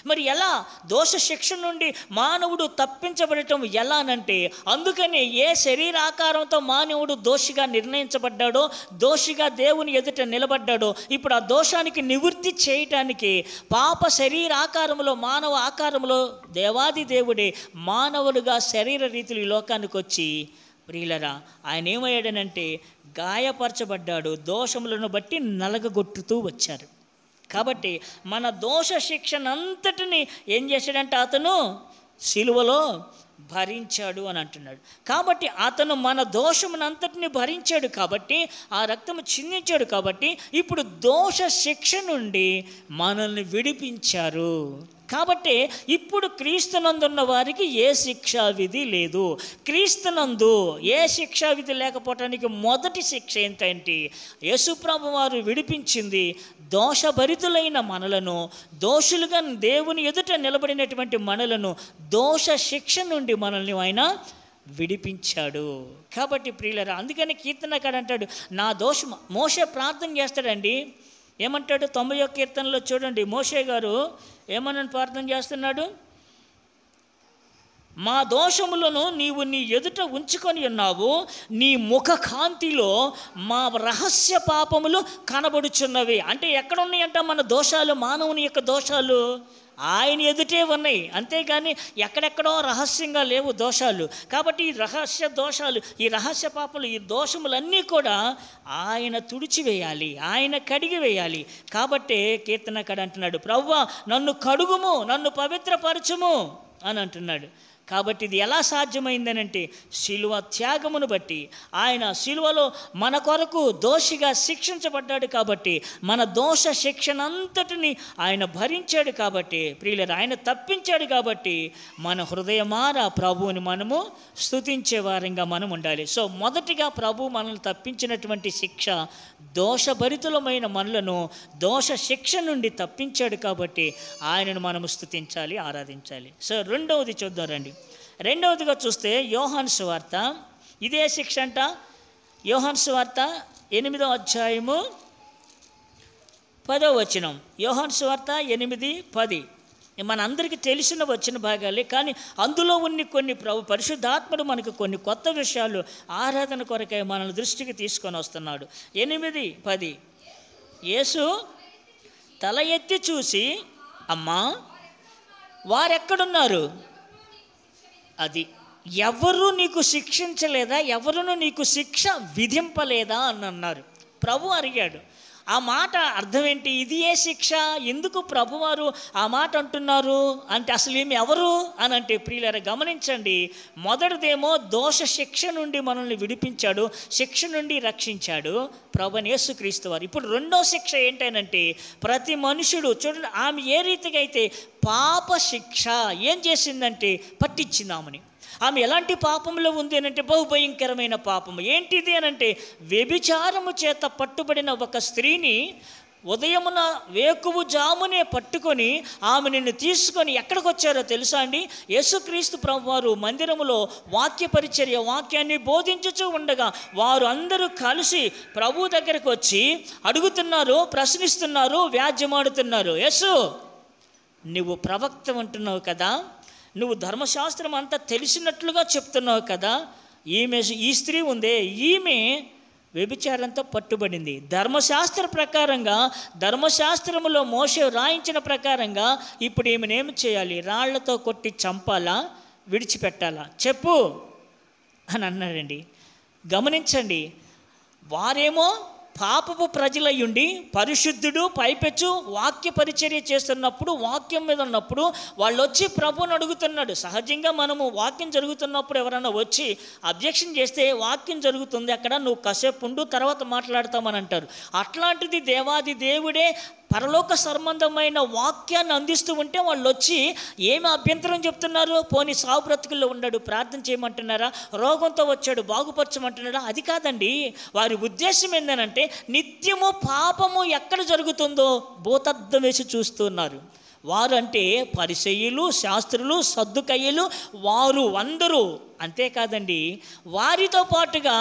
మరి ఎలా? దోష శిక్ష నుండి మానవుడు తప్పించబడటం ఎలానంటే, అందుకని ఏ శరీరాకారంతో మానవుడు దోషిగా నిర్ణయించబడ్డాడో, దోషిగా దేవుని ఎదుట నిలబడ్డాడో, ఇప్పుడు ఆ దోషానికి నివృత్తి చేయటానికి పాప శరీరాకారంలో, మానవ ఆకారంలో దేవాది దేవుడే మానవుడుగా శరీర రీతులు ఈ లోకానికి వచ్చి, ప్రియులరా, ఆయన ఏమయ్యాడనంటే గాయపరచబడ్డాడు. దోషములను బట్టి నలగగొట్టుతూ వచ్చారు. కాబట్టి మన దోష శిక్షనంతటిని ఏం చేశాడంటే అతను సిలువలో భరించాడు అని అంటున్నాడు. కాబట్టి అతను మన దోషమునంతటిని భరించాడు కాబట్టి, ఆ రక్తము చిందించాడు కాబట్టి, ఇప్పుడు దోష శిక్ష నుండి మనల్ని విడిపించారు. కాబట్టి ఇప్పుడు క్రీస్తునందున్న వారికి ఏ శిక్షా విధి లేదు. క్రీస్తునందు ఏ శిక్షా విధి లేకపోవటానికి మొదటి శిక్ష ఏంటంటే, యేసుప్రభు వారు విడిపించింది దోషభరితులైన మనలను, దోషులుగా దేవుని ఎదుట నిలబడినటువంటి మనలను దోష శిక్ష నుండి మనల్ని ఆయన విడిపించాడు. కాబట్టి ప్రియులారా, అందుకని కీర్తనకాడు అంటాడు, నా దోషం. మోషే ప్రార్థన చేస్తాడండి. ఏమంటాడు? 90వ కీర్తనలో చూడండి, మోషే గారు ఏమని ప్రార్థన చేస్తున్నాడు? మా దోషములను నీవు నీ ఎదుట ఉంచుకొని ఉన్నావు, నీ ముఖ కాంతిలో మా రహస్య పాపములు కనబడుచున్నవి. అంటే ఎక్కడ ఉన్నాయంట మన దోషాలు? మానవుని యొక్క దోషాలు ఆయన ఎదుటే ఉన్నాయి, అంతేగాని ఎక్కడెక్కడో రహస్యంగా లేవు దోషాలు. కాబట్టి ఈ రహస్య దోషాలు, ఈ రహస్య పాపలు, ఈ దోషములన్నీ కూడా ఆయన తుడిచివేయాలి, ఆయన కడిగి వేయాలి. కాబట్టే కీర్తనకాడు అంటున్నాడు, ప్రభువా నన్ను కడుగుము, నన్ను పవిత్రపరచుము అని అంటున్నాడు. కాబట్టి ఇది ఎలా సాధ్యమైందనంటే శిలువ త్యాగమును బట్టి. ఆయన శిలువలో మన కొరకు దోషిగా శిక్షించబడ్డాడు కాబట్టి, మన దోష శిక్షనంతటిని ఆయన భరించాడు కాబట్టి, ప్రియులారా, ఆయన తప్పించాడు కాబట్టి మన హృదయమారా ప్రభువుని మనము స్తుతించే వారంగా మనం ఉండాలి. సో మొదటిగా ప్రభు మనల్ని తప్పించినటువంటి శిక్ష, దోషభరితులమైన మనలను దోష శిక్ష నుండి తప్పించాడు కాబట్టి ఆయనను మనము స్తుతించాలి, ఆరాధించాలి. సో రెండవది చూద్దాం రండి. రెండవదిగా చూస్తే యోహాను సువార్త, ఇదే శిక్ష అంట. యోహాను సువార్త 8వ అధ్యాయము 10వ వచనం. యోహాను సువార్త 8:10 మనందరికీ తెలిసిన వచ్చిన భాగాలే, కానీ అందులో ఉన్న కొన్ని పరిశుద్ధాత్ముడు మనకు కొన్ని కొత్త విషయాలు ఆరాధన కొరకై మన దృష్టికి తీసుకొని వస్తున్నాడు. 8, 10 యేసు తల ఎత్తి చూసి, అమ్మా వారెక్కడున్నారు? అది ఎవరు నీకు శిక్షించలేదా, ఎవరును నీకు శిక్ష విధింపలేదా అని అన్నారు. ప్రభు అడిగాడు. ఆ మాట అర్థం ఏంటి? ఇది ఏ శిక్ష? ఎందుకు ప్రభువారు ఆ మాట అంటున్నారు అంటే అసలు ఈమె ఎవరు అని అంటే, ప్రియులారా గమనించండి, మొదటిదేమో దోష శిక్ష నుండి మనల్ని విడిపించాడు, శిక్ష నుండి రక్షించాడు ప్రభువైన యేసుక్రీస్తు వారు. ఇప్పుడు రెండో శిక్ష ఏంటంటే, ప్రతి మనుషుడు చూడండి, ఆమె ఏ రీతిగా అయితే పాప శిక్ష ఏం చేసిందంటే పట్టించిందామని. ఆమె ఎలాంటి పాపంలో ఉంది అని అంటే బహుభయంకరమైన పాపము. ఏంటిది అని అంటే, వ్యభిచారము చేత పట్టుబడిన ఒక స్త్రీని ఉదయమున వేకువు జామునే పట్టుకొని ఆమెను తీసుకొని ఎక్కడికి వచ్చారో తెలుసా అండి? యేసుక్రీస్తు ప్రభువారు మందిరములో వాక్యాన్ని బోధించుచూ ఉండగా వారు అందరూ కలిసి ప్రభు దగ్గరకు వచ్చి అడుగుతున్నారు, ప్రశ్నిస్తున్నారు, వ్యాజ్యమాడుతున్నారు. యేసు, నువ్వు ప్రవక్త అంటున్నావు కదా, నువ్వు ధర్మశాస్త్రం అంతా తెలిసినట్లుగా చెప్తున్నావు కదా, ఈ స్త్రీ ఉందే, ఈమె వ్యభిచారంతో పట్టుబడింది. ధర్మశాస్త్ర ప్రకారంగా, ధర్మశాస్త్రములో మోషే రాయించిన ప్రకారంగా ఇప్పుడు ఈమెనేమి చేయాలి? రాళ్లతో కొట్టి చంపాలా, విడిచిపెట్టాలా చెప్పు అని అన్నాడండి. గమనించండి, వారేమో పాపపు ప్రజలయ్యుండి పరిశుద్ధుడు పైపెచ్చు వాక్య పరిచర్య చేస్తున్నప్పుడు, వాక్యం మీద ఉన్నప్పుడు వాళ్ళు వచ్చి ప్రభువుని అడుగుతున్నాడు. సహజంగా మనము వాక్యం జరుగుతున్నప్పుడు ఎవరైనా వచ్చి అబ్జెక్షన్ చేస్తే, వాక్యం జరుగుతుంది అక్కడ, నువ్వు కాసేపు ఉండు తర్వాత మాట్లాడతామని అంటారు. అట్లాంటిది దేవాది దేవుడే పరలోక సంబంధమైన వాక్యాన్ని అందిస్తూ ఉంటే వాళ్ళు వచ్చి ఏమి అభ్యంతరం చెప్తున్నారు? పోనీ సావు బ్రతుకుల్లో ఉన్నాడు, ప్రార్థన చేయమంటున్నారా? రోగంతో వచ్చాడు, బాగుపరచమంటున్నారా? అది కాదండి. వారి ఉద్దేశం ఏంటంటే, నిత్యము పాపము ఎక్కడ జరుగుతుందో భూతద్దం వేసి చూస్తున్నారు. వారు అంటే పరిసయ్యులు, శాస్త్రులు, సద్దుకయ్యులు, వారు అందరూ. అంతేకాదండి, వారితో పాటుగా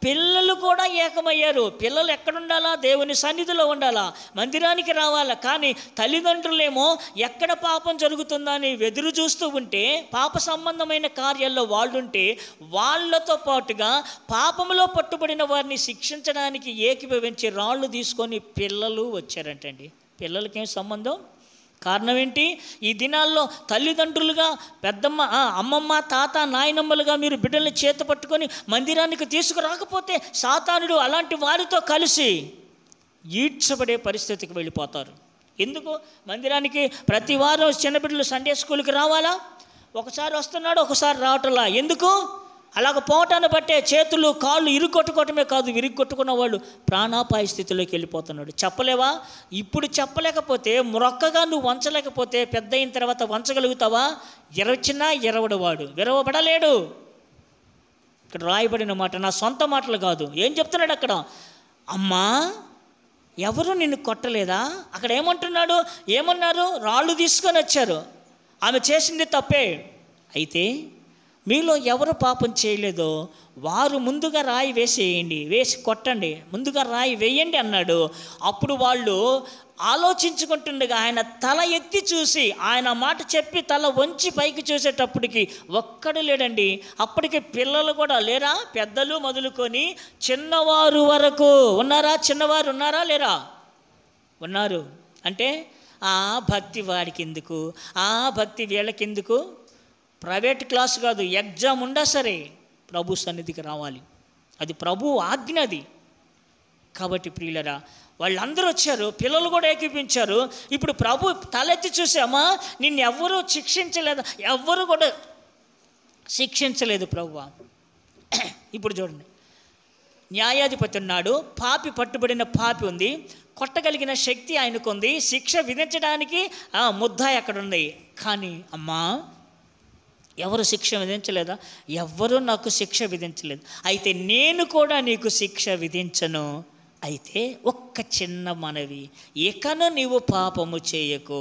పిల్లలు కూడా ఏకమయ్యారు. పిల్లలు ఎక్కడుండాలా? దేవుని సన్నిధిలో ఉండాలా, మందిరానికి రావాలా. కానీ తల్లిదండ్రులేమో ఎక్కడ పాపం జరుగుతుందా అని ఎదురు చూస్తూ ఉంటే, పాప సంబంధమైన కార్యాల్లో వాళ్ళుంటే, వాళ్ళతో పాటుగా పాపంలో పట్టుబడిన వారిని శిక్షించడానికి ఏకీభవించి రాళ్ళు తీసుకొని పిల్లలు వచ్చారంటండి. పిల్లలకేం సంబంధం? కారణం ఏంటి? ఈ దినాల్లో తల్లిదండ్రులుగా, పెద్దమ్మ, అమ్మమ్మ, తాత, నాయనమ్మలుగా మీరు బిడ్డల్ని చేత పట్టుకొని మందిరానికి తీసుకురాకపోతే సాతానుడు అలాంటి వారితో కలిసి ఈడ్చబడే పరిస్థితికి వెళ్ళిపోతారు. ఎందుకు? మందిరానికి ప్రతి వారం చిన్న బిడ్డలు సండే స్కూల్కి రావాలా? ఒకసారి వస్తున్నాడు, ఒకసారి రావటంలా. ఎందుకు? అలాగ పోవటాన్ని బట్టే చేతులు కాళ్ళు ఇరుగొట్టుకోవటమే కాదు, విరిగొట్టుకున్న వాళ్ళు ప్రాణాపాయ స్థితిలోకి వెళ్ళిపోతున్నాడు. చెప్పలేవా? ఇప్పుడు చెప్పలేకపోతే, మొక్కగా నువ్వు వంచలేకపోతే పెద్ద అయిన తర్వాత వంచగలుగుతావా? ఎరవచ్చినా ఎరవడవాడు విరవబడలేడు. ఇక్కడ రాయబడిన మాట నా సొంత మాటలు కాదు. ఏం చెప్తున్నాడు అక్కడ? అమ్మా ఎవరు నిన్ను కొట్టలేదా? అక్కడ ఏమంటున్నాడు? ఏమన్నారు? రాళ్ళు తీసుకొని వచ్చారు. ఆమె చేసింది తప్పే. అయితే మీలో ఎవరు పాపం చేయలేదో వారు ముందుగా రాయి వేసి కొట్టండి, ముందుగా రాయి వేయండి అన్నాడు. అప్పుడు వాళ్ళు ఆలోచించుకుంటుండగా ఆయన తల ఎత్తి చూసి, ఆయన మాట చెప్పి తల వంచి పైకి చూసేటప్పటికి ఒక్కడు లేడండి. అప్పటికి పిల్లలు కూడా లేరా? పెద్దలు మొదలుకొని చిన్నవారు వరకు ఉన్నారా? చిన్నవారు ఉన్నారా లేరా? ఉన్నారు. అంటే ఆ భక్తి వాడికి ఎందుకు, ఆ భక్తి వీళ్ళకెందుకు? ప్రైవేట్ క్లాస్ కాదు, ఎగ్జామ్ ఉండా సరే ప్రభు సన్నిధికి రావాలి. అది ప్రభు ఆజ్ఞ అది. కాబట్టి ప్రియులరా, వాళ్ళందరూ వచ్చారు, పిల్లలు కూడా ఏకీపించారు. ఇప్పుడు ప్రభు తలెత్తి చూసామా, నిన్ను ఎవ్వరూ శిక్షించలేదు, ఎవ్వరు కూడా శిక్షించలేదు ప్రభువా. ఇప్పుడు చూడండి, న్యాయాధిపతి ఉన్నాడు, పాపి పట్టుబడిన పాపి ఉంది, కొట్టగలిగిన శక్తి ఆయనకుంది, శిక్ష విధించడానికి ముద్దాయి అక్కడ ఉంది. కానీ అమ్మా ఎవరు శిక్ష విధించలేదా? ఎవ్వరూ నాకు శిక్ష విధించలేదు. అయితే నేను కూడా నీకు శిక్ష విధించను. అయితే ఒక్క చిన్న మనవి, ఇకను నీవు పాపము చేయకు.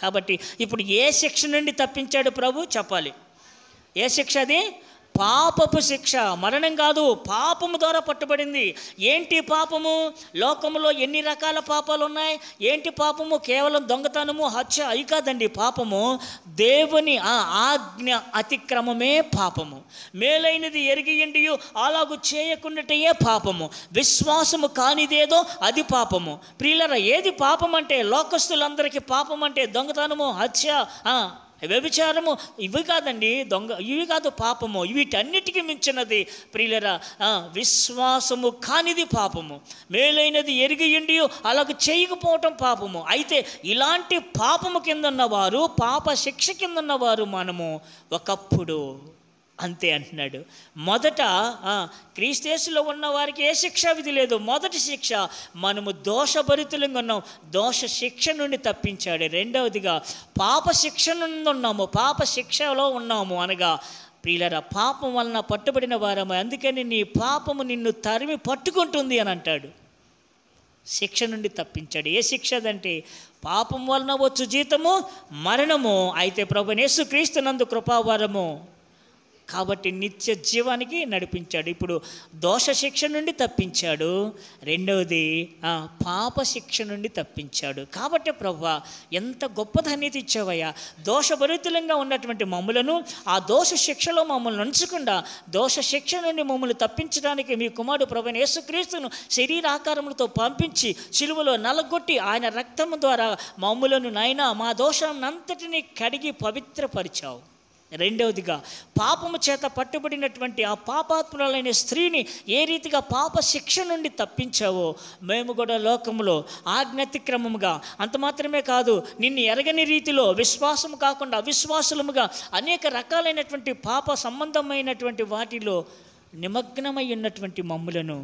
కాబట్టి ఇప్పుడు ఏ శిక్ష నుండి తప్పించాడు ప్రభు? చెప్పాలి. ఏ శిక్ష అది? పాపపు శిక్ష, మరణం కాదు, పాపము ద్వారా పట్టుబడింది. ఏంటి పాపము? లోకంలో ఎన్ని రకాల పాపాలు ఉన్నాయి. ఏంటి పాపము? కేవలం దొంగతనము, హత్య అవి కాదండి పాపము. దేవుని ఆజ్ఞ అతిక్రమమే పాపము. మేలైనది ఎరిగియండియు అలాగూ చేయకుండాటయే పాపము. విశ్వాసము కానిదేదో అది పాపము. ప్రియులరా, ఏది పాపం అంటే? లోకస్తులందరికీ పాపం అంటే దొంగతనము, హత్య, వ్యభిచారము ఇవి కాదండి. ఇవి కాదు పాపము. వీటన్నిటికీ మించినది ప్రియులరా విశ్వాసము కానిది పాపము. మేలైనది ఎరిగియుండి అలాగ చేయకపోవటం పాపము. అయితే ఇలాంటి పాపము కింద ఉన్నవారు, పాప శిక్ష కింద ఉన్నవారు మనము ఒకప్పుడు అంతే అంటున్నాడు. మొదట క్రీస్తేసులో ఉన్న వారికి ఏ శిక్ష విధి లేదు. మొదటి శిక్ష మనము దోషభరితులంగా ఉన్నాం, దోష శిక్ష నుండి తప్పించాడు. రెండవదిగా పాప శిక్ష నుండి ఉన్నాము, పాప శిక్షలో ఉన్నాము అనగా ప్రియులరా పాపం వలన పట్టుబడిన వారము. అందుకని నీ పాపము నిన్ను తరిమి పట్టుకుంటుంది అని అంటాడు. శిక్ష నుండి తప్పించాడు. ఏ శిక్ష అదంటే పాపం వలన వచ్చు జీతము మరణము. అయితే ప్రభువైన యేసుక్రీస్తునందు కృపావరము కాబట్టి నిత్య జీవానికి నడిపించాడు. ఇప్పుడు దోష శిక్ష నుండి తప్పించాడు. రెండవది పాప శిక్ష నుండి తప్పించాడు. కాబట్టి ప్రభువా ఎంత గొప్ప ధన్యత ఇచ్చావయ్యా. దోషభరితులంగా ఉన్నటువంటి మమ్ములను ఆ దోష శిక్షలో మమ్మల్ని ఉంచకుండా దోష శిక్ష నుండి మమ్మల్ని తప్పించడానికి మీ కుమారుడు ప్రభువైన యేసుక్రీస్తును శరీరాకారములతో పంపించి సిలువలో నలగొట్టి ఆయన రక్తము ద్వారా మమ్ములను నాయనా మా దోషాన్నంతటినీ కడిగి పవిత్రపరిచావు. రెండవదిగా పాపము చేత పట్టుబడినటువంటి ఆ పాపాత్మురాలైన స్త్రీని ఏ రీతిగా పాప శిక్ష నుండి తప్పించావో మేము కూడా లోకములో ఆజ్ఞాతిక్రమముగా అంత మాత్రమే కాదు, నిన్ను ఎరగని రీతిలో విశ్వాసము కాకుండా అవిశ్వాసులముగా అనేక రకాలైనటువంటి పాప సంబంధమైనటువంటి వాటిలో నిమగ్నమై ఉన్నటువంటి మమ్ములను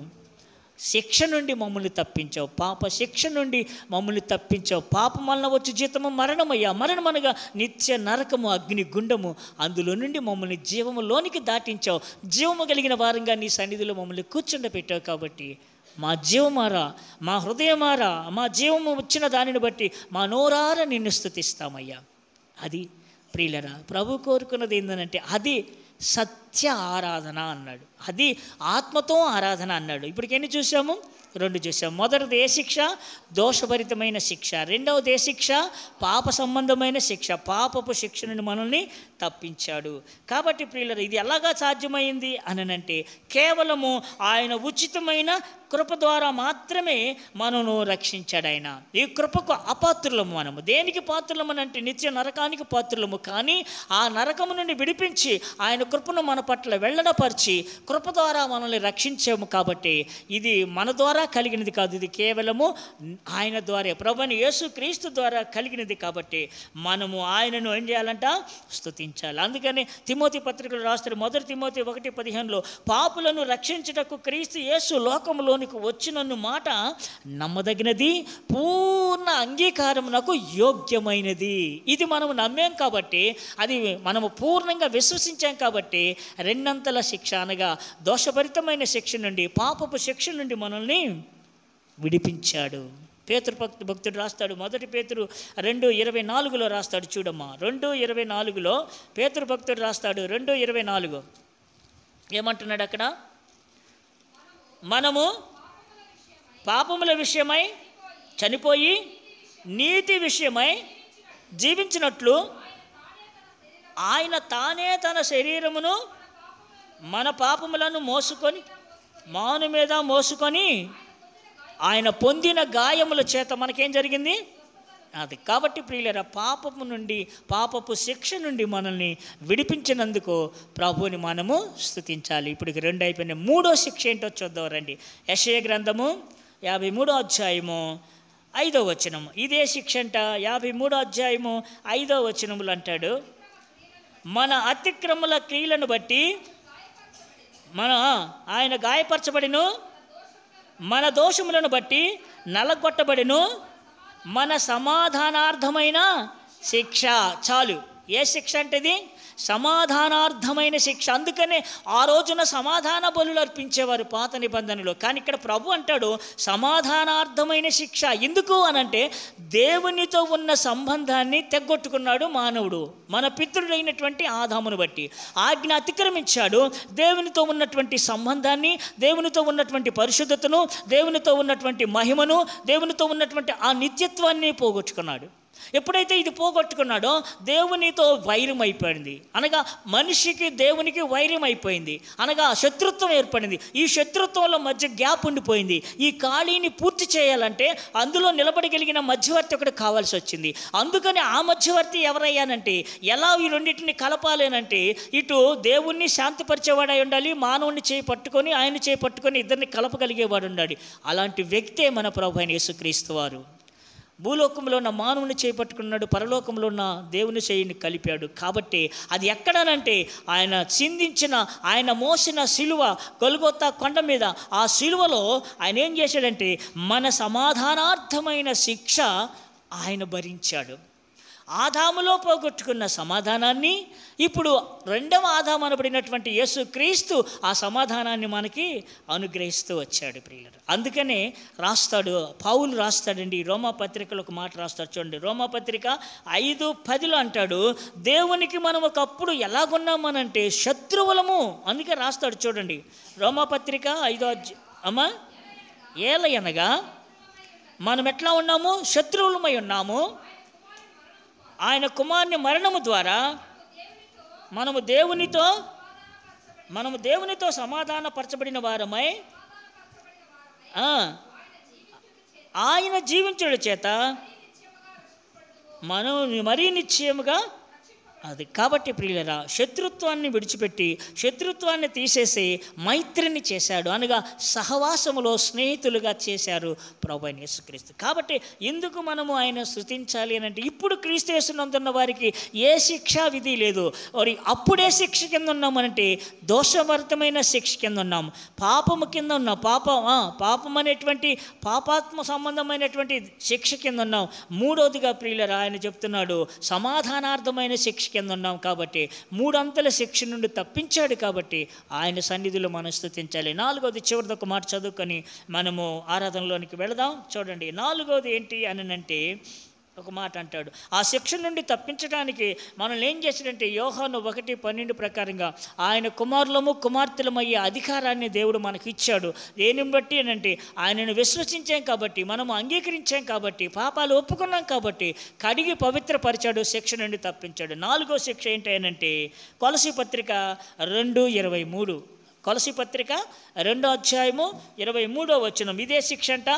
శిక్ష నుండి మమ్మల్ని తప్పించావు. పాప శిక్ష నుండి మమ్మల్ని తప్పించావు. పాపం వలన వచ్చి జీతము మరణమయ్యా. మరణం అనగా నిత్య నరకము, అగ్ని గుండము. అందులో నుండి మమ్మల్ని జీవములోనికి దాటించావు. జీవము కలిగిన వారంగా నీ సన్నిధిలో మమ్మల్ని కూర్చుండబెట్టావు. కాబట్టి మా జీవమారా, మా హృదయమారా, మా జీవము వచ్చిన దానిని బట్టి మా నోరారా నిన్ను స్తుతిస్తామయ్యా. అది ప్రియులరా ప్రభు కోరుకున్నది ఏంటంటే అది సత్య ఆరాధన అన్నాడు, అది ఆత్మతో ఆరాధన అన్నాడు. ఇప్పటికి ఎన్ని చూసాము? 2 చూసాము. మొదటిది ఏ శిక్ష? దోషభరితమైన శిక్ష. రెండవది ఏ శిక్ష? పాప సంబంధమైన శిక్ష. పాపపు శిక్ష నుండి మనల్ని తప్పించాడు. కాబట్టి ప్రియులరా ఇది ఎలాగా సాధ్యమైంది అనంటే కేవలము ఆయన ఉచితమైన కృప ద్వారా మాత్రమే మనను రక్షించాడు. ఆయన ఈ కృపకు అపాత్రులము. మనము దేనికి పాత్రులము అంటే నిత్య నరకానికి పాత్రులము. కానీ ఆ నరకము నుండి విడిపించి ఆయన కృపను మన పట్ల వెల్లడపరిచి కృప ద్వారా మనల్ని రక్షించాము. కాబట్టి ఇది మన ద్వారా కలిగినది కాదు, ఇది కేవలము ఆయన ద్వారా, ప్రభువైన యేసుక్రీస్తు ద్వారా కలిగినది. కాబట్టి మనము ఆయనను ఏం చేయాలంట? స్తుతించాలి. అందుకని తిమోతి పత్రికలు రాస్తారు. 1 తిమోతి 1:15 పాపులను రక్షించుటకు క్రీస్తు యేసు లోకములోనికి వచ్చినన్ను మాట నమ్మదగినది, పూర్ణ అంగీకారమునకు యోగ్యమైనది. ఇది మనము నమ్మాం కాబట్టి, అది మనము పూర్ణంగా విశ్వసించాం కాబట్టి రెండంతల శిక్ష అనగా దోషభరితమైన శిక్ష నుండి, పాపపు శిక్ష నుండి మనల్ని విడిపించాడు. పేతురు భక్తుడు రాస్తాడు. 1 పేతురు 2:24 రాస్తాడు. చూడమ్మా 2:24 పేతురు భక్తుడు రాస్తాడు. 2:24 ఏమంటున్నాడు అక్కడ? మనము పాపముల విషయమై చనిపోయి నీతి విషయమై జీవించినట్లు ఆయన తానే తన శరీరమును మన పాపములను మోసుకొని మాను మీద మోసుకొని ఆయన పొందిన గాయముల చేత మనకేం జరిగింది? అది. కాబట్టి ప్రియులరా పాపము నుండి, పాపపు శిక్ష నుండి మనల్ని విడిపించినందుకు ప్రభువుని మనము స్తుతించాలి. ఇప్పుడు 2 అయిపోయినాయి. 3వ శిక్ష ఏంటో చూద్దాం రండి. యెషయా గ్రంథము 53వ అధ్యాయము 5వ వచనము. ఇదే శిక్ష అంట. 53వ అధ్యాయము 5వ వచనములు అంటాడు, మన అతిక్రమల క్రియలను బట్టి ఆయన గాయపరచబడిను, మన దోషములను బట్టి నలగొట్టబడిను, మన సమాధానార్థమైన శిక్ష. చాలు. ఏ శిక్ష అంటే ఇది? సమాధానార్థమైన శిక్ష. అందుకనే ఆ రోజున సమాధాన బలులు అర్పించేవారు పాత నిబంధనలో. కానీ ఇక్కడ ప్రభు అంటాడు సమాధానార్థమైన శిక్ష. ఎందుకు అనంటే దేవునితో ఉన్న సంబంధాన్ని తెగ్గొట్టుకున్నాడు మానవుడు, మన పితృడైనటువంటి ఆదామును బట్టి ఆజ్ఞ అతిక్రమించాడు. దేవునితో ఉన్నటువంటి సంబంధాన్ని, దేవునితో ఉన్నటువంటి పరిశుద్ధతను, దేవునితో ఉన్నటువంటి మహిమను, దేవునితో ఉన్నటువంటి ఆ నిత్యత్వాన్ని పోగొట్టుకున్నాడు. ఎప్పుడైతే ఇది పోగొట్టుకున్నాడో దేవునితో వైరం అయిపోయింది, అనగా మనిషికి దేవునికి వైరం అయిపోయింది, అనగా శత్రుత్వం ఏర్పడింది. ఈ శత్రుత్వంలో మధ్య గ్యాప్ ఉండిపోయింది. ఈ ఖాళీని పూర్తి చేయాలంటే అందులో నిలబడగలిగిన మధ్యవర్తి ఒకటి కావాల్సి వచ్చింది. అందుకని ఆ మధ్యవర్తి ఎవరయ్యానంటే, ఎలా ఈ రెండింటిని కలపాలేనంటే, ఇటు దేవుణ్ణి శాంతిపరిచేవాడై ఉండాలి, మానవుని చేయి పట్టుకొని ఆయన చేయి పట్టుకొని ఇద్దరిని కలపగలిగేవాడు ఉండాలి. అలాంటి వ్యక్తే మన ప్రభు అయిన యేసుక్రీస్తు వారు. భూలోకంలో ఉన్న మానవుని చేపట్టుకున్నాడు, పరలోకంలో ఉన్న దేవుని చేయిని కలిపాడు. కాబట్టి అది ఎక్కడనంటే ఆయన చిందించిన, ఆయన మోసిన సిలువ, గొల్గొతా కొండ మీద ఆ సిలువలో ఆయన ఏం చేశాడంటే మన సమాధానార్థమైన శిక్ష ఆయన భరించాడు. ఆదాములో పోగొట్టుకున్న సమాధానాన్ని ఇప్పుడు రెండవ ఆదాము అనబడినటువంటి యేసుక్రీస్తు ఆ సమాధానాన్ని మనకి అనుగ్రహిస్తూ వచ్చాడు ప్రియులారా. అందుకనే రాస్తాడు, పౌలు రాస్తాడండి రోమాపత్రికలో ఒక మాట రాస్తాడు చూడండి. రోమాపత్రిక 5:10 అంటాడు, దేవునికి మనం ఒకప్పుడు ఎలాగున్నామనంటే శత్రువులము. అందుకే రాస్తాడు చూడండి రోమాపత్రిక 5 అమ్మా, ఏలయనగా మనం ఎట్లా ఉన్నాము? శత్రువులమై ఉన్నాము. ఆయన కుమారుని మరణము ద్వారా మనము దేవునితో సమాధానపరచబడిన వారమై ఆయన జీవించుట చేత మనం మరీ నిశ్చయముగా అది. కాబట్టి ప్రియులరా, శత్రుత్వాన్ని విడిచిపెట్టి శత్రుత్వాన్ని తీసేసి మైత్రిని చేశాడు, అనగా సహవాసములో స్నేహితులుగా చేశారు ప్రభువైన యేసుక్రీస్తు. కాబట్టి ఎందుకు మనము ఆయన స్తుతించాలి అని అంటే, ఇప్పుడు క్రీస్తు యేసునందున్న వారికి ఏ శిక్షా విధి లేదు. మరి అప్పుడే శిక్ష కింద ఉన్నామనంటే దోషభరితమైన శిక్ష కింద ఉన్నాము, పాపము కింద ఉన్నాం, పాపం అనేటువంటి పాపాత్మ సంబంధమైనటువంటి శిక్ష కింద ఉన్నాం. మూడవదిగా ప్రియులరా, ఆయన చెప్తున్నాడు సమాధానార్థమైన శిక్ష కింద ఉన్నాం. కాబట్టి 3 అంతల శిక్ష నుండి తప్పించాడు. కాబట్టి ఆయన సన్నిధిలో మనం స్తుతించాలి. 4వది చివరిది ఒక మాట చదువుకొని మనము ఆరాధనలోనికి వెళదాం. చూడండి, 4వది ఏంటి అని అంటే ఒక మాట అంటాడు, ఆ శిక్ష నుండి తప్పించడానికి మనల్ని ఏం చేశాడంటే యోహాను 1:12 ప్రకారంగా ఆయన కుమారులము కుమార్తెలమయ్యే అధికారాన్ని దేవుడు మనకి ఇచ్చాడు. దేనిని బట్టి అని అంటే ఆయనను విశ్వసించాం కాబట్టి, మనము అంగీకరించాం కాబట్టి, పాపాలు ఒప్పుకున్నాం కాబట్టి కడిగి పవిత్రపరిచాడు, శిక్ష నుండి తప్పించాడు. 4వ శిక్ష ఏంటి అని అంటే కొలసీ పత్రిక 2:23, కొలసీ పత్రిక 2:23 ఇదే శిక్ష అంట,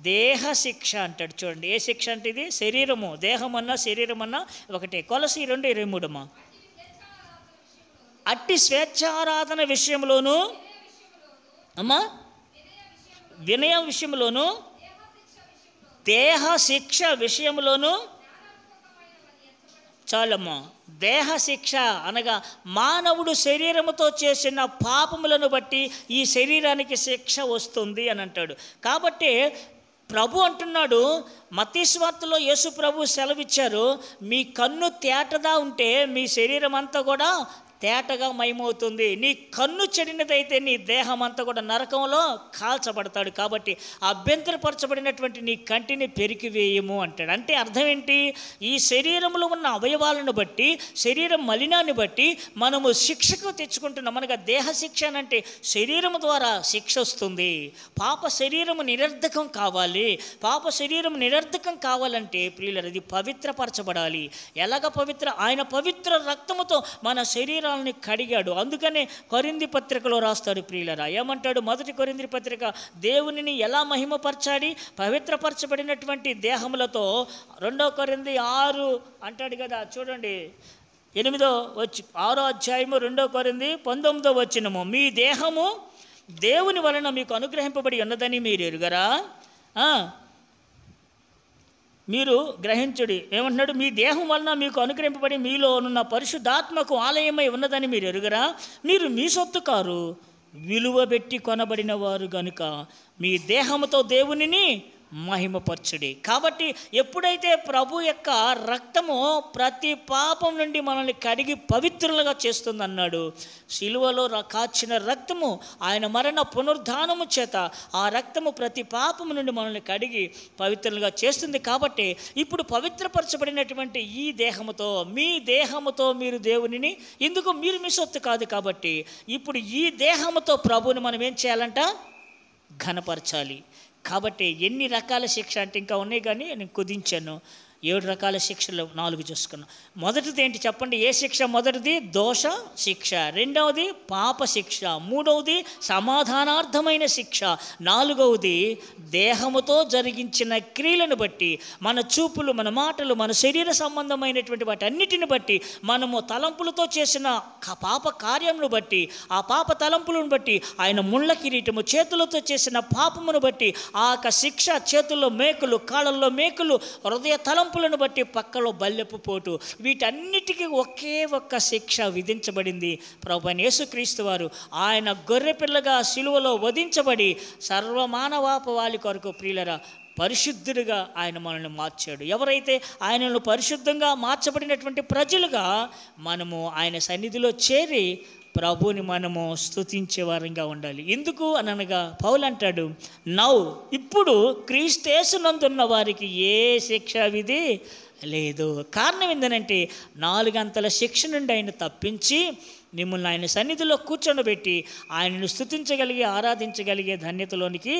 దేహ శిక్ష అంటాడు. చూడండి, ఏ శిక్ష అంటే ఇది? శరీరము, దేహమన్నా శరీరమన్నా ఒకటే. కొలసీ 2:23 అట్టి స్వేచ్ఛారాధన విషయంలోను అమ్మా, వినయ విషయంలోను, దేహ శిక్ష విషయంలోను చాలమ్మా. దేహ శిక్ష అనగా మానవుడు శరీరముతో చేసిన పాపములను బట్టి ఈ శరీరానికి శిక్ష వస్తుంది అని అంటాడు. కాబట్టి ప్రభు అంటున్నాడు, మత్తయి సువార్తలో యేసు ప్రభు సెలవిచ్చారు, మీ కన్ను తేటగా ఉంటే మీ శరీరం అంతా కూడా తేటగా మయమవుతుంది. నీ కన్ను చెడినదైతే నీ దేహం అంతా కూడా నరకంలో కాల్చబడతాడు. కాబట్టి అభ్యంతరపరచబడినటువంటి నీ కంటిని పెరికివేయము అంటాడు. అంటే అర్థం ఏంటి? ఈ శరీరంలో ఉన్న అవయవాలను బట్టి, శరీరం మలినాన్ని బట్టి మనము శిక్షకు తెచ్చుకుంటున్నాం. అనగా దేహ శిక్ష అంటే శరీరం ద్వారా శిక్ష వస్తుంది. పాప శరీరము నిరర్ధకం కావాలి. పాప శరీరం నిరర్ధకం కావాలంటే ప్రియులారా, ఇది పవిత్రపరచబడాలి. ఎలాగ పవిత్ర? ఆయన పవిత్ర రక్తముతో మన శరీరాన్ని కడిగాడు. అందుకనే కొరింథీ పత్రికలో రాస్తాడు ప్రియులారా, ఏమంటాడు? 1 కొరింథీ పత్రిక, దేవునిని ఎలా మహిమపరచాలి? పవిత్రపరచబడినటువంటి దేహములతో. 2 కొరింథీ 6 అంటాడు కదా, చూడండి 6వ అధ్యాయము 2 కొరింథీ 19 మీ దేహము దేవుని వలన మీకు అనుగ్రహింపబడి ఉన్నదని మీరు ఎరుగరా? మీరు గ్రహించుడి. ఏమంటున్నాడు? మీ దేహం వలన మీకు అనుగ్రహింపబడి మీలో ఉన్న పరిశుద్ధాత్మకు ఆలయమై ఉన్నదని మీరు ఎరుగరా? మీరు మీ సొత్తు కారు, విలువ పెట్టి కొనబడిన వారు గనుక మీ దేహముతో దేవునిని మహిమపరచుడి. కాబట్టి ఎప్పుడైతే ప్రభు యొక్క రక్తము ప్రతి పాపం నుండి మనల్ని కడిగి పవిత్రులుగా చేస్తుందన్నాడు, సిలువలో కాచిన రక్తము, ఆయన మరణ పునరుద్ధానము చేత ఆ రక్తము ప్రతి పాపము నుండి మనల్ని కడిగి పవిత్రులుగా చేస్తుంది. కాబట్టి ఇప్పుడు పవిత్రపరచబడినటువంటి ఈ దేహముతో, మీ దేహముతో మీరు దేవునిని, ఎందుకు మీరు మీ సొత్తు కాదు కాబట్టి ఇప్పుడు ఈ దేహముతో ప్రభువుని మనం ఏం చేయాలంట? ఘనపరచాలి. కాబట్టి ఎన్ని రకాల శిక్ష అంటే ఇంకా ఉన్నాయి, కానీ నేను కుదించాను. 7 రకాల శిక్షలు 4 చూసుకున్నాం. మొదటిది ఏంటి చెప్పండి? ఏ శిక్ష? మొదటిది దోష శిక్ష, రెండవది పాప శిక్ష, మూడవది సమాధానార్థమైన శిక్ష, నాలుగవది దేహముతో జరిగించిన క్రియలను బట్టి, మన చూపులు, మన మాటలు, మన శరీర సంబంధమైనటువంటి వాటి అన్నిటిని బట్టి, మనము తలంపులతో చేసిన పాప కార్యమును బట్టి, ఆ పాప తలంపులను బట్టి, ఆయన ముళ్ళ కిరీటము, చేతులతో చేసిన పాపమును బట్టి ఆ శిక్ష, చేతుల్లో మేకులు, కాళ్ళల్లో మేకులు, హృదయ తలంపులను బట్టి పక్కలో బల్లెపు పోటు, వీటన్నిటికీ ఒకే ఒక్క శిక్ష విధించబడింది. ప్రభువైన యేసుక్రీస్తు వారు ఆయన గొర్రెపిల్లగా సిలువలో వధించబడి సర్వమానవాపవాళి కొరకు ప్రియులరా పరిశుద్ధుడిగా ఆయన మనల్ని మార్చాడు. ఎవరైతే ఆయనను పరిశుద్ధంగా మార్చబడినటువంటి ప్రజలుగా మనము ఆయన సన్నిధిలో చేరి ప్రభువుని మనము స్తుతించే వారంగా ఉండాలి. ఎందుకు అనగా పౌలు అంటాడు, ఇప్పుడు క్రీస్తేసునందున్న వారికి ఏ శిక్ష విధి లేదు. కారణం ఏంటంటే 4 గంటల శిక్ష నుండి ఆయన తప్పించి మిమ్మల్ని ఆయన సన్నిధిలో కూర్చొనబెట్టి ఆయనను స్తుతించగలిగే, ఆరాధించగలిగే ధన్యతలోనికి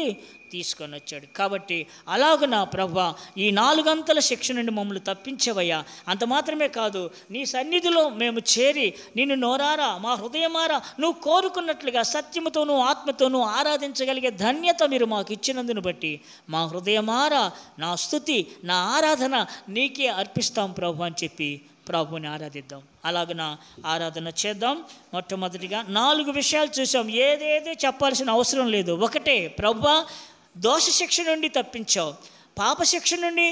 తీసుకొని వచ్చాడు. కాబట్టి అలాగున ప్రభువా ఈ 4 గంటల శిక్ష నుండి మమ్మల్ని తప్పించవయ్యా. అంత మాత్రమే కాదు, నీ సన్నిధిలో మేము చేరి నిన్ను నోరారా, మా హృదయమారా నువ్వు కోరుకున్నట్లుగా సత్యముతోనూ ఆత్మతోనూ ఆరాధించగలిగే ధన్యత మీరు మాకు ఇచ్చినందును బట్టి మా హృదయమారా నా స్తుతి, నా ఆరాధన నీకే అర్పిస్తాం ప్రభు అని చెప్పి ప్రభువుని ఆరాధిద్దాం. అలాగన ఆరాధన చేద్దాం. మొట్టమొదటిగా 4 విషయాలు చూసాం. ఏదేదో చెప్పాల్సిన అవసరం లేదు. ఒకటే, ప్రభువా దోష శిక్ష నుండి తప్పించావు, పాప శిక్ష నుండి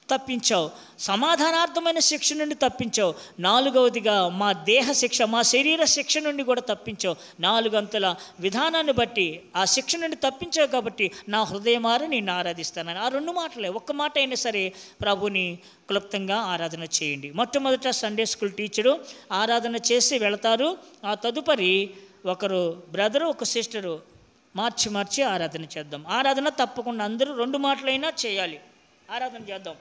తప్పించావు, సమాధానార్థమైన శిక్ష నుండి తప్పించావు, 4వదిగా మా దేహ శిక్ష, మా శరీర శిక్ష నుండి కూడా తప్పించావు. 4 గంటల విధానాన్ని బట్టి ఆ శిక్ష నుండి తప్పించావు. కాబట్టి నా హృదయమార నిన్ను ఆరాధిస్తానని, ఆ 2 మాటలే, ఒక్క మాట అయినా సరే ప్రభుని క్లుప్తంగా ఆరాధన చేయండి. మొట్టమొదట సండే స్కూల్ టీచరు ఆరాధన చేసి వెళతారు. ఆ తదుపరి ఒకరు బ్రదరు, ఒక సిస్టరు మార్చి ఆరాధన చేద్దాం. ఆరాధన తప్పకుండా అందరూ 2 మాటలైనా చేయాలి. ఆరాధన చేద్దాం.